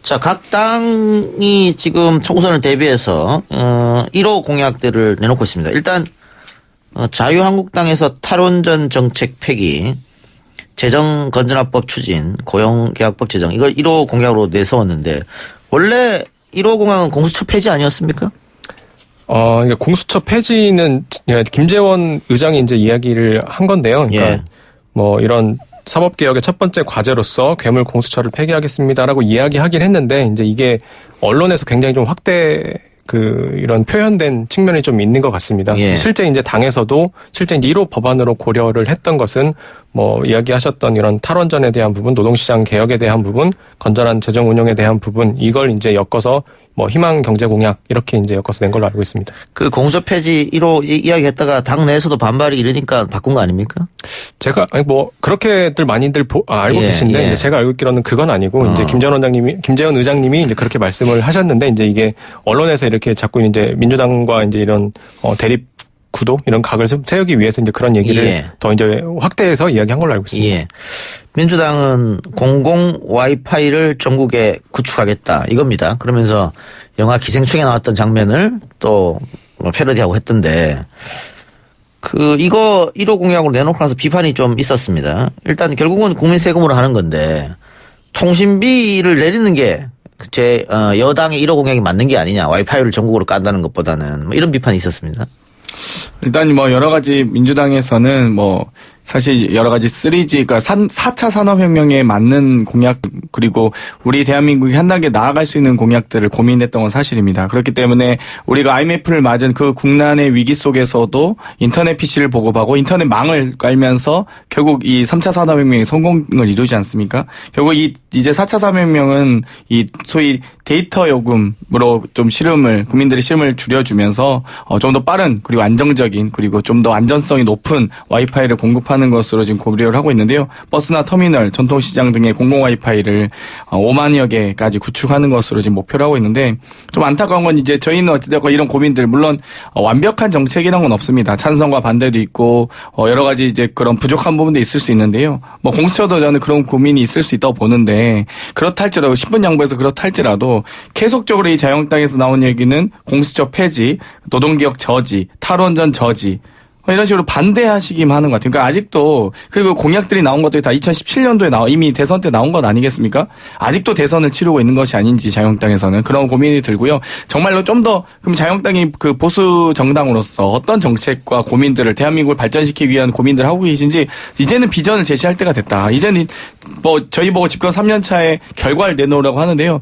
자, 각 당이 지금 총선을 대비해서 1호 공약들을 내놓고 있습니다. 일단 자유한국당에서 탈원전 정책 폐기, 재정건전화법 추진, 고용계약법 제정 이걸 1호 공약으로 내세웠는데 원래 1호 공약은 공수처 폐지 아니었습니까? 공수처 폐지는 김재원 의장이 이제 이야기를 한 건데요. 그러니까 뭐 이런 사법개혁의 첫 번째 과제로서 괴물 공수처를 폐기하겠습니다라고 이야기하긴 했는데 이제 이게 언론에서 굉장히 좀 확대 이런 표현된 측면이 좀 있는 것 같습니다. 실제 이제 당에서도 실제 이제 1호 법안으로 고려를 했던 것은 뭐 이야기하셨던 이런 탈원전에 대한 부분, 노동시장 개혁에 대한 부분, 건전한 재정 운영에 대한 부분 이걸 이제 엮어서 뭐 희망 경제 공약 이렇게 이제 엮어서 낸 걸로 알고 있습니다. 그 공수처 폐지 1호 이야기했다가 당 내에서도 반발이 이르니까 바꾼 거 아닙니까? 제가 뭐 그렇게들 많이들 알고 계신데 이제 제가 알고 있기로는 그건 아니고 이제 김재원 의장님이 이제 그렇게 말씀을 하셨는데 이제 이게 언론에서 이렇게 자꾸 이제 민주당과 이제 이런 대립 구도 이런 각을 세우기 위해서 이제 그런 얘기를 더 이제 확대해서 이야기한 걸로 알고 있습니다. 민주당은 공공 와이파이를 전국에 구축하겠다 이겁니다. 그러면서 영화 기생충에 나왔던 장면을 또 패러디하고 했던데 이거 1호 공약으로 내놓고 나서 비판이 좀 있었습니다. 일단 결국은 국민 세금으로 하는 건데 통신비를 내리는 게 여당의 1호 공약이 맞는 게 아니냐. 와이파이를 전국으로 깐다는 것보다는 뭐 이런 비판이 있었습니다. 일단 뭐 여러 가지 민주당에서는 뭐 사실 여러 가지 3G, 그러니까 4차 산업혁명에 맞는 공약, 그리고 우리 대한민국이 한 단계 나아갈 수 있는 공약들을 고민했던 건 사실입니다. 그렇기 때문에 우리가 IMF를 맞은 그 국난의 위기 속에서도 인터넷 PC를 보급하고 인터넷 망을 깔면서 결국 이 3차 산업혁명의 성공을 이루지 않습니까? 결국 이제 4차 산업혁명은 이 소위 데이터 요금으로 좀 국민들의 시름을 줄여주면서 좀 더 빠른 그리고 안정적인 그리고 좀 더 안전성이 높은 와이파이를 공급하는 것으로 지금 고려를 하고 있는데요. 버스나 터미널, 전통시장 등의 공공 와이파이를 5만여 개까지 구축하는 것으로 지금 목표를 하고 있는데 좀 안타까운 건 이제 저희는 어찌됐건 이런 고민들 물론 완벽한 정책이란 건 없습니다. 찬성과 반대도 있고 여러 가지 이제 그런 부족한 부분도 있을 수 있는데요. 뭐 공수처도 저는 그런 고민이 있을 수 있다고 보는데 그렇다 할지라도 10분 양보해서 그렇다 할지라도 계속적으로 이 자유한국당에서 나온 얘기는 공수처 폐지, 노동개혁 저지, 탈원전 저지 이런 식으로 반대하시기만 하는 것 같아요. 그러니까 아직도 그리고 공약들이 나온 것들이 다 2017년도에 이미 대선 때 나온 것 아니겠습니까? 아직도 대선을 치르고 있는 것이 아닌지 자유한국당에서는 그런 고민이 들고요. 정말로 좀 더 그럼 자유한국당이 그 보수 정당으로서 어떤 정책과 고민들을 대한민국을 발전시키기 위한 고민들을 하고 계신지 이제는 비전을 제시할 때가 됐다. 이제는 뭐 저희 보고 집권 3년 차에 결과를 내놓으라고 하는데요.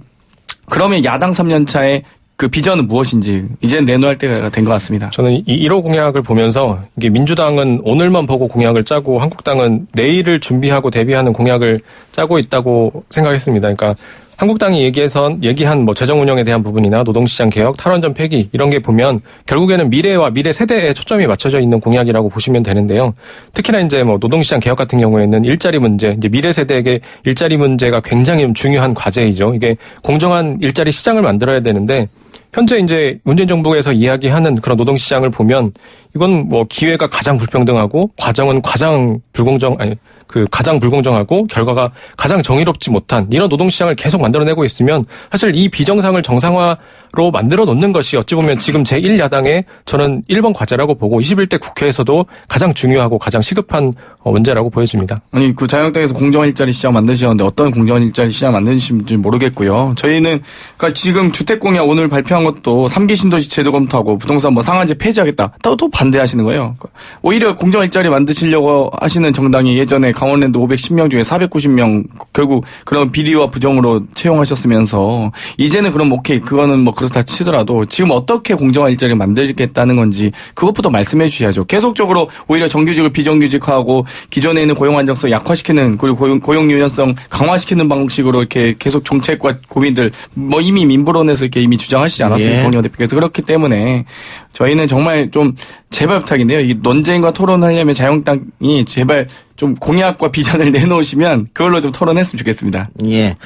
그러면 야당 3년 차에 그 비전은 무엇인지 이제는 내놓을 때가 된 것 같습니다. 저는 이 1호 공약을 보면서 이게 민주당은 오늘만 보고 공약을 짜고 한국당은 내일을 준비하고 대비하는 공약을 짜고 있다고 생각했습니다. 그러니까 한국당이 얘기한 뭐 재정 운영에 대한 부분이나 노동시장 개혁, 탈원전 폐기 이런 게 보면 결국에는 미래와 미래 세대에 초점이 맞춰져 있는 공약이라고 보시면 되는데요. 특히나 이제 뭐 노동시장 개혁 같은 경우에는 일자리 문제, 이제 미래 세대에게 일자리 문제가 굉장히 중요한 과제이죠. 이게 공정한 일자리 시장을 만들어야 되는데 현재 이제 문재인 정부에서 이야기하는 그런 노동시장을 보면 이건 뭐 기회가 가장 불평등하고 과정은 가장 불공정하고 결과가 가장 정의롭지 못한 이런 노동시장을 계속 만들어내고 있으면 사실 이 비정상을 정상화로 만들어 놓는 것이 어찌 보면 지금 제1야당의 저는 1번 과제라고 보고 21대 국회에서도 가장 중요하고 가장 시급한 문제라고 보여집니다. 아니 그 자유한국당에서 공정한 일자리 시장 만드시는데 어떤 공정한 일자리 시장 만드시는지 모르겠고요. 저희는 그러니까 지금 주택공약 오늘 발표한 것도 3기 신도시 제도 검토하고 부동산 뭐 상한제 폐지하겠다. 또 반대하시는 거예요. 오히려 공정한 일자리 만드시려고 하시는 정당이 예전에 강원랜드 510명 중에 490명 결국 그런 비리와 부정으로 채용하셨으면서 이제는 그럼 오케이 그거는 뭐 그렇다 치더라도 지금 어떻게 공정한 일자리를 만들겠다는 건지 그것부터 말씀해 주셔야죠. 계속적으로 오히려 정규직을 비정규직화하고 기존에 있는 고용 안정성 약화시키는 그리고 고용 유연성 강화시키는 방식으로 이렇게 계속 정책과 고민들 뭐 이미 민부론에서 이렇게 이미 주장하시지 않았습니까? 권영호 대표께서. 그렇기 때문에 저희는 정말 좀 제발 부탁인데요. 이 논쟁과 토론하려면 자유한국당이 제발 좀 공약과 비전을 내놓으시면 그걸로 좀 토론했으면 좋겠습니다. 예.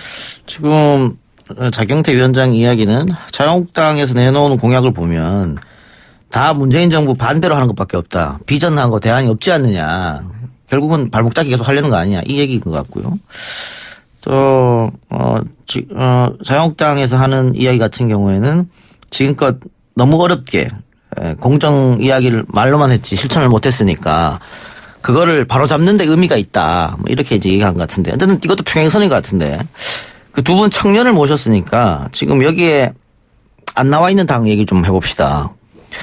지금 자경태 위원장 이야기는 자유한국당에서 내놓은 공약을 보면 다 문재인 정부 반대로 하는 것밖에 없다. 비전한 거 대안이 없지 않느냐. 결국은 발목 잡기 계속 하려는 거 아니냐. 이 얘기인 것 같고요. 또 자유한국당에서 하는 이야기 같은 경우에는 지금껏 너무 어렵게 공정 이야기를 말로만 했지 실천을 못했으니까 그거를 바로 잡는 데 의미가 있다. 뭐 이렇게 이제 얘기한 것 같은데. 어쨌든 이것도 평행선인 것 같은데. 그 두 분 청년을 모셨으니까 지금 여기에 안 나와 있는 당 얘기 좀 해봅시다.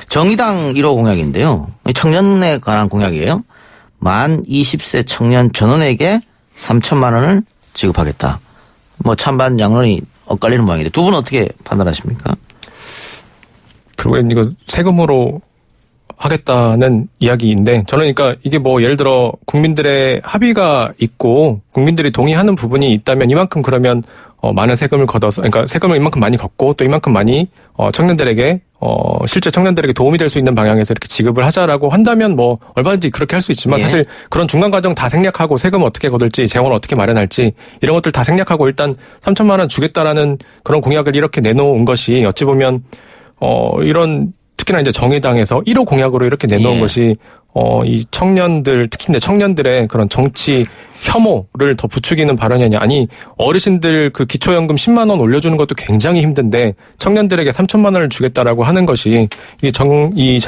정의당 1호 공약인데요. 청년에 관한 공약이에요. 만 20세 청년 전원에게 3천만 원을 지급하겠다. 뭐 찬반 양론이 엇갈리는 모양인데 두 분은 어떻게 판단하십니까? 결국엔 이거 세금으로 하겠다는 이야기인데 저는 그러니까 이게 뭐 예를 들어 국민들의 합의가 있고 국민들이 동의하는 부분이 있다면 이만큼 그러면 많은 세금을 걷어서 그러니까 세금을 이만큼 많이 걷고 또 이만큼 많이 청년들에게 실제 청년들에게 도움이 될 수 있는 방향에서 이렇게 지급을 하자라고 한다면 뭐 얼마든지 그렇게 할 수 있지만 예. 사실 그런 중간 과정 다 생략하고 세금 어떻게 거둘지 재원을 어떻게 마련할지 이런 것들 다 생략하고 일단 3천만 원 주겠다라는 그런 공약을 이렇게 내놓은 것이 어찌 보면 이런 특히나 이제 정의당에서 1호 공약으로 이렇게 내놓은 예. 것이 이 청년들 특히 이제 청년들의 그런 정치 혐오를 더 부추기는 발언이 아니냐. 아니 어르신들 그 기초연금 10만 원 올려주는 것도 굉장히 힘든데 청년들에게 3천만 원을 주겠다라고 하는 것이 이 젊은 이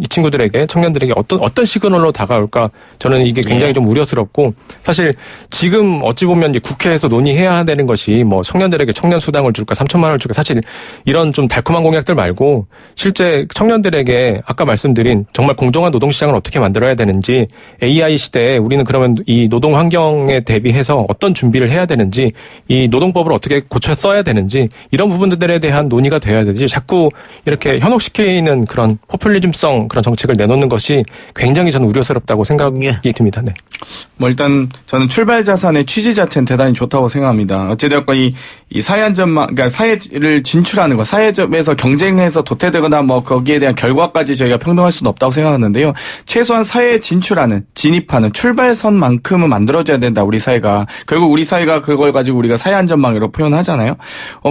친구들에게 청년들에게 어떤 시그널로 다가올까 저는 이게 굉장히 좀 우려스럽고 사실 지금 어찌 보면 이제 국회에서 논의해야 되는 것이 뭐 청년들에게 청년 수당을 줄까 3천만 원을 줄까 사실 이런 좀 달콤한 공약들 말고 실제 청년들에게 아까 말씀드린 정말 공정한 노동시장을 어떻게 만들어야 되는지 AI 시대에 우리는 그러면 이 노동 환경에 대비해서 어떤 준비를 해야 되는지 이 노동법을 어떻게 고쳐 써야 되는지 이런 부분들에 대한 논의가 돼야 되지 자꾸 이렇게 현혹시키는 그런 포퓰리즘성 그런 정책을 내놓는 것이 굉장히 저는 우려스럽다고 생각이 듭니다. 네. 뭐 일단 저는 출발 자산의 취지 자체는 대단히 좋다고 생각합니다. 어찌되었건 이 사회 안전망, 그러니까 사회를 진출하는 것, 사회에서 경쟁해서 도태되거나 뭐 거기에 대한 결과까지 저희가 평등할 수는 없다고 생각하는데요. 최소한 사회에 진입하는 출발선만큼은 만들어줘야 된다. 우리 사회가. 결국 우리 사회가 그걸 가지고 우리가 사회 안전망이라고 표현하잖아요.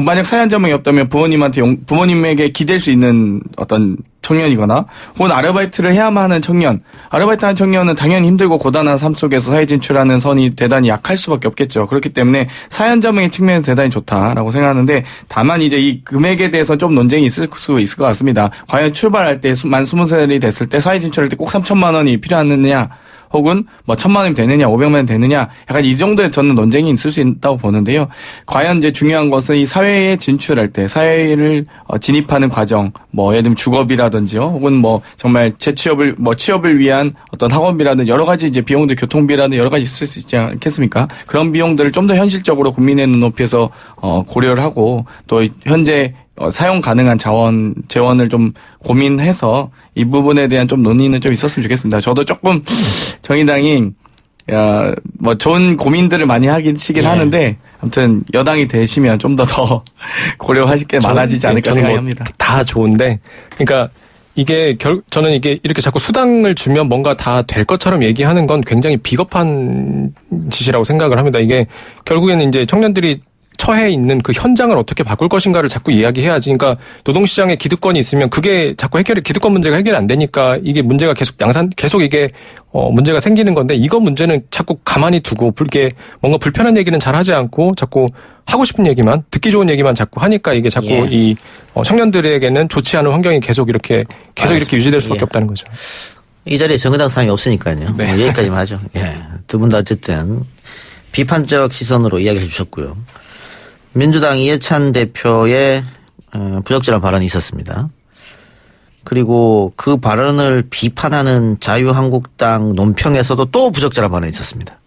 만약 사회 안전망이 없다면 부모님에게 기댈 수 있는 어떤 청년이거나 혹은 아르바이트를 해야만 하는 청년, 아르바이트하는 청년은 당연히 힘들고 고단한 삶 속에서 사회 진출하는 선이 대단히 약할 수밖에 없겠죠. 그렇기 때문에 사회 안전망의 측면에서 대단히 좋다라고 생각하는데 다만 이제 이 금액에 대해서 좀 논쟁이 있을 수 있을 것 같습니다. 과연 출발할 때 만 20살이 됐을 때 사회 진출할 때 꼭 3천만 원이 필요하느냐 혹은 뭐 1,000만 원이 되느냐 500만 원이 되느냐 약간 이 정도의 저는 논쟁이 있을 수 있다고 보는데요. 과연 이제 중요한 것은 이 사회에 진출할 때 사회를 진입하는 과정 뭐 예를 들면 주거비라든지요 혹은 뭐 정말 재취업을 취업을 위한 어떤 학원비라든지 여러 가지 이제 비용들 교통비라든지 여러 가지 있을 수 있지 않겠습니까? 그런 비용들을 좀 더 현실적으로 국민의 눈높이에서 고려를 하고 또 현재 사용 가능한 재원을 좀 고민해서 이 부분에 대한 좀 논의는 좀 있었으면 좋겠습니다. 저도 조금 정의당이 뭐 좋은 고민들을 많이 하시긴 하는데 아무튼 여당이 되시면 좀 더 고려하실 게 많아지지 않을까 생각합니다. 다 좋은데 그러니까 이게 저는 이게 이렇게 자꾸 수당을 주면 뭔가 다 될 것처럼 얘기하는 건 굉장히 비겁한 짓이라고 생각을 합니다. 이게 결국에는 이제 청년들이 처해 있는 그 현장을 어떻게 바꿀 것인가를 자꾸 이야기해야지. 그러니까 노동시장에 기득권이 있으면 그게 자꾸 기득권 문제가 해결이 안 되니까 이게 문제가 계속 이게 문제가 생기는 건데 이거 문제는 자꾸 가만히 두고 이게 뭔가 불편한 얘기는 잘 하지 않고 자꾸 하고 싶은 얘기만 듣기 좋은 얘기만 자꾸 하니까 이게 자꾸 이 청년들에게는 좋지 않은 환경이 계속 이렇게 유지될 수밖에 없다는 거죠. 이 자리에 정의당 사람이 없으니까요. 네. 여기까지만 하죠. 두 분 다 어쨌든 비판적 시선으로 이야기해 주셨고요. 민주당 이해찬 대표의 부적절한 발언이 있었습니다. 그리고 그 발언을 비판하는 자유한국당 논평에서도 또 부적절한 발언이 있었습니다.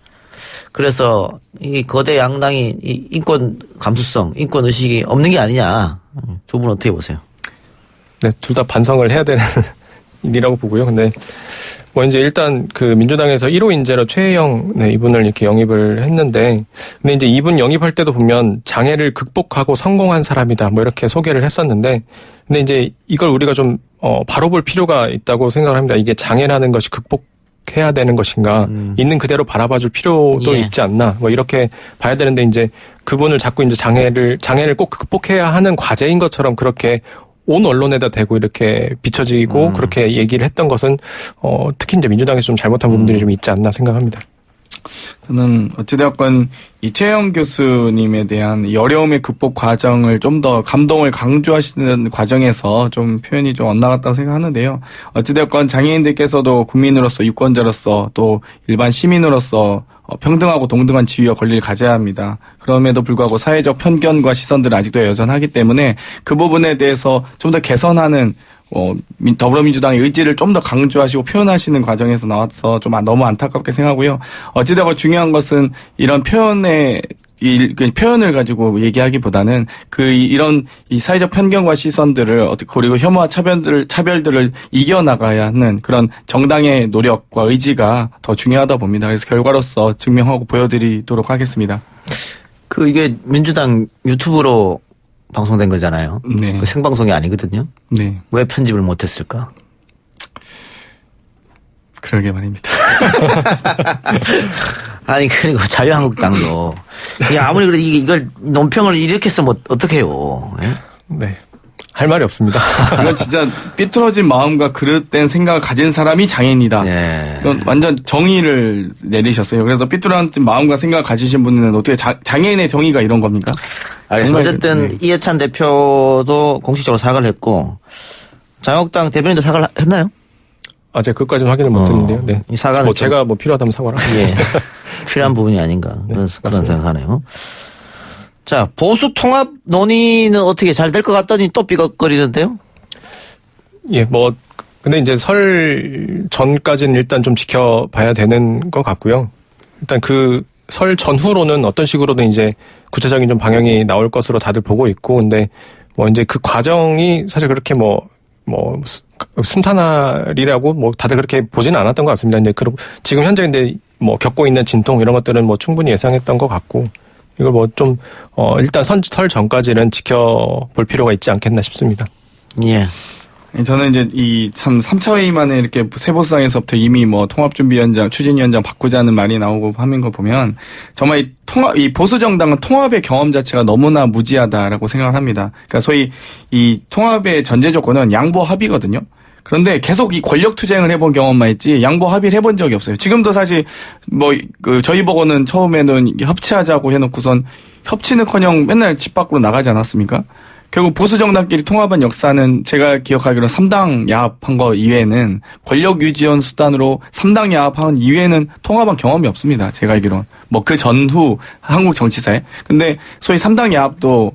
그래서 이 거대 양당이 이 인권 감수성, 인권 의식이 없는 게 아니냐. 두 분 어떻게 보세요? 네, 둘 다 반성을 해야 되는 일이라고 보고요. 근데 뭐 이제 일단 그 민주당에서 1호 인재로 최혜영 이분을 이렇게 영입을 했는데 근데 이제 이분 영입할 때도 보면 장애를 극복하고 성공한 사람이다 뭐 이렇게 소개를 했었는데 근데 이제 이걸 우리가 좀 바로 볼 필요가 있다고 생각을 합니다. 이게 장애라는 것이 극복해야 되는 것인가 있는 그대로 바라봐줄 필요도 있지 않나 뭐 이렇게 봐야 되는데 이제 그분을 자꾸 이제 장애를 꼭 극복해야 하는 과제인 것처럼 그렇게 온 언론에다 대고 이렇게 비춰지고 그렇게 얘기를 했던 것은 특히 이제 민주당에서 좀 잘못한 부분들이 좀 있지 않나 생각합니다. 저는 어찌되었건 이채영 교수님에 대한 이 어려움의 극복 과정을 좀 더 감동을 강조하시는 과정에서 좀 표현이 좀 엇나갔다고 생각하는데요. 어찌되었건 장애인들께서도 국민으로서 유권자로서 또 일반 시민으로서 평등하고 동등한 지위와 권리를 가져야 합니다. 그럼에도 불구하고 사회적 편견과 시선들은 아직도 여전하기 때문에 그 부분에 대해서 좀 더 개선하는 더불어민주당의 의지를 좀 더 강조하시고 표현하시는 과정에서 나와서 좀 너무 안타깝게 생각하고요. 어찌되건 중요한 것은 이런 표현을 가지고 얘기하기보다는 이런 사회적 편견과 시선들을 그리고 혐오와 차별들을 이겨나가야 하는 그런 정당의 노력과 의지가 더 중요하다 봅니다. 그래서 결과로서 증명하고 보여드리도록 하겠습니다. 이게 민주당 유튜브로 방송된 거잖아요. 네. 생방송이 아니거든요. 네. 왜 편집을 못했을까? 그러게 말입니다. 아니 그리고 자유한국당도 아무리 그래도 이걸 논평을 이렇게 쓰면 어떡해요. 예? 네. 할 말이 없습니다. 이건 진짜 삐뚤어진 마음과 그릇된 생각을 가진 사람이 장애인이다. 네. 이건 완전 정의를 내리셨어요. 그래서 삐뚤어진 마음과 생각을 가지신 분은 어떻게 장애인의 정의가 이런 겁니까? 알겠습니다. 어쨌든 네. 이해찬 대표도 공식적으로 사과를 했고 자유한국당 대변인도 사과를 했나요? 제가 그것까지는 확인을 못했는데요. 네. 이 사과는 제가 필요하다면 사과를 하겠습니다. 예. 필요한 부분이 아닌가 그런 생각하네요. 자, 보수 통합 논의는 어떻게 잘 될 것 같더니 또 삐걱거리는데요? 예, 근데 이제 설 전까지는 일단 좀 지켜봐야 되는 것 같고요. 일단 설 전후로는 어떤 식으로든 이제 구체적인 좀 방향이 나올 것으로 다들 보고 있고, 근데 이제 그 과정이 사실 그렇게 순탄하리라고 다들 그렇게 보지는 않았던 것 같습니다. 이제 지금 현재 근데 겪고 있는 진통 이런 것들은 충분히 예상했던 것 같고, 이걸 일단 설 전까지는 지켜볼 필요가 있지 않겠나 싶습니다. 예. 저는 이제 3차 회의 만에 이렇게 세보수당에서부터 이미 통합준비위원장, 추진위원장 바꾸자는 말이 나오고 하는 거 보면 정말 이 보수정당은 통합의 경험 자체가 너무나 무지하다라고 생각을 합니다. 그러니까 소위 이 통합의 전제 조건은 양보 합의거든요. 그런데 계속 이 권력 투쟁을 해본 경험만 있지 양보 합의를 해본 적이 없어요. 지금도 사실 저희 보고는 처음에는 협치하자고 해놓고선 협치는커녕 맨날 집 밖으로 나가지 않았습니까? 결국 보수 정당끼리 통합한 역사는 제가 기억하기로는 3당 야합한 거 이외에는 권력 유지원 수단으로 3당 야합한 이외에는 통합한 경험이 없습니다. 제가 알기로는 그 전후 한국 정치사에. 근데 소위 3당 야합도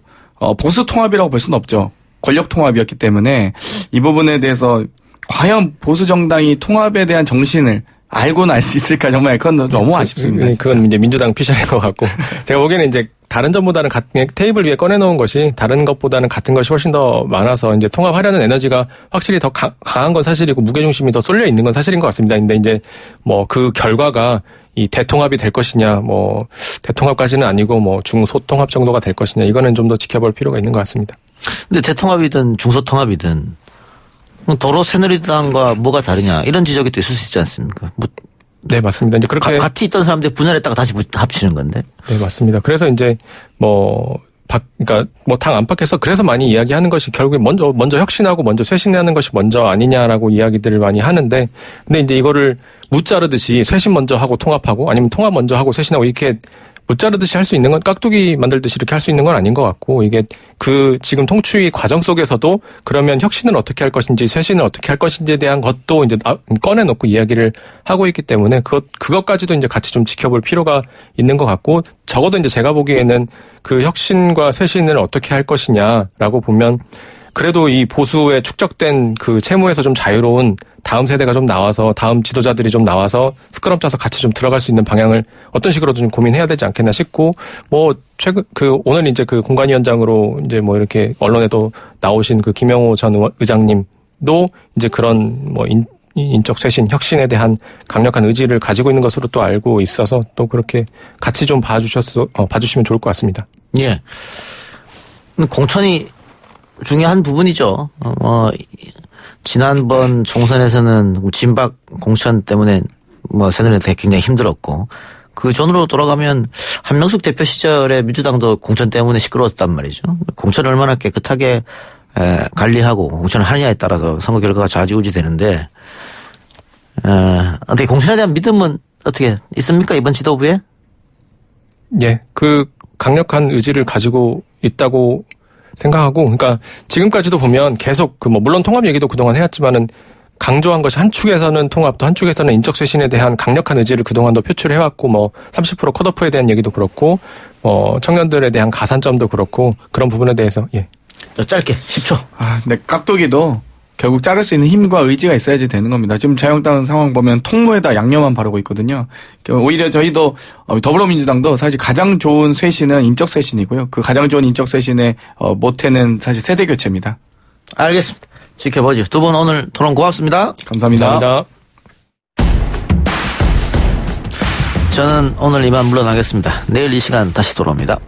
보수 통합이라고 볼 수는 없죠. 권력 통합이었기 때문에 이 부분에 대해서 과연 보수 정당이 통합에 대한 정신을 알고는 알 수 있을까 정말 그건 너무 아쉽습니다. 그건 이제 민주당 피셜인 것 같고 제가 보기에는 이제 다른 점보다는 테이블 위에 꺼내놓은 것이 다른 것보다는 같은 것이 훨씬 더 많아서 이제 통합하려는 에너지가 확실히 더 강한 건 사실이고 무게중심이 더 쏠려 있는 건 사실인 것 같습니다. 근데 이제 그 결과가 이 대통합이 될 것이냐, 대통합까지는 아니고 중소통합 정도가 될 것이냐, 이거는 좀 더 지켜볼 필요가 있는 것 같습니다. 근데 대통합이든 중소통합이든 도로 새누리당과 뭐가 다르냐 이런 지적이 또 있을 수 있지 않습니까? 네, 맞습니다. 이제 그렇게 같이 있던 사람들 분열했다가 다시 합치는 건데. 네, 맞습니다. 그래서 이제 그러니까 당 안팎에서 그래서 많이 이야기하는 것이 결국에 먼저 혁신하고 먼저 쇄신하는 것이 먼저 아니냐라고 이야기들을 많이 하는데, 근데 이제 이거를 무자르듯이 쇄신 먼저 하고 통합하고 아니면 통합 먼저 하고 쇄신하고 이렇게 무자르듯이 할 수 있는 건 깍두기 만들듯이 이렇게 할 수 있는 건 아닌 것 같고, 이게 지금 통추위 과정 속에서도 그러면 혁신을 어떻게 할 것인지 쇄신을 어떻게 할 것인지에 대한 것도 이제 꺼내놓고 이야기를 하고 있기 때문에 그것까지도 이제 같이 좀 지켜볼 필요가 있는 것 같고, 적어도 이제 제가 보기에는 그 혁신과 쇄신을 어떻게 할 것이냐라고 보면 그래도 이 보수에 축적된 그 채무에서 좀 자유로운 다음 세대가 좀 나와서 다음 지도자들이 좀 나와서 스크럼 짜서 같이 좀 들어갈 수 있는 방향을 어떤 식으로든 좀 고민해야 되지 않겠나 싶고, 최근 오늘 이제 공관위원장으로 이제 이렇게 언론에도 나오신 김영호 전 의장님도 이제 그런 인적 쇄신, 혁신에 대한 강력한 의지를 가지고 있는 것으로 또 알고 있어서 또 그렇게 같이 좀 봐주시면 좋을 것 같습니다. 예. 공천이 중요한 부분이죠. 지난번 총선에서는 진박 공천 때문에 새누리당 굉장히 힘들었고, 그 전으로 돌아가면 한명숙 대표 시절에 민주당도 공천 때문에 시끄러웠단 말이죠. 공천을 얼마나 깨끗하게 관리하고 공천을 하느냐에 따라서 선거 결과가 좌지우지 되는데, 어떻게 공천에 대한 믿음은 어떻게 있습니까? 이번 지도부에? 예, 그 강력한 의지를 가지고 있다고 생각하고, 그러니까 지금까지도 보면 계속 물론 통합 얘기도 그동안 해왔지만은 강조한 것이 한쪽에서는 통합도 한쪽에서는 인적 쇄신에 대한 강력한 의지를 그동안도 표출해왔고 30% 컷오프에 대한 얘기도 그렇고 청년들에 대한 가산점도 그렇고 그런 부분에 대해서 예. 짧게 10초. 네, 깍두기도 결국 자를 수 있는 힘과 의지가 있어야지 되는 겁니다. 지금 자유한국당 상황 보면 통로에다 양념만 바르고 있거든요. 오히려 저희도 더불어민주당도 사실 가장 좋은 쇄신은 인적 쇄신이고요. 그 가장 좋은 인적 쇄신의 모태는 사실 세대 교체입니다. 알겠습니다. 지켜보죠. 두 분 오늘 토론 고맙습니다. 감사합니다. 저는 오늘 이만 물러나겠습니다. 내일 이 시간 다시 돌아옵니다.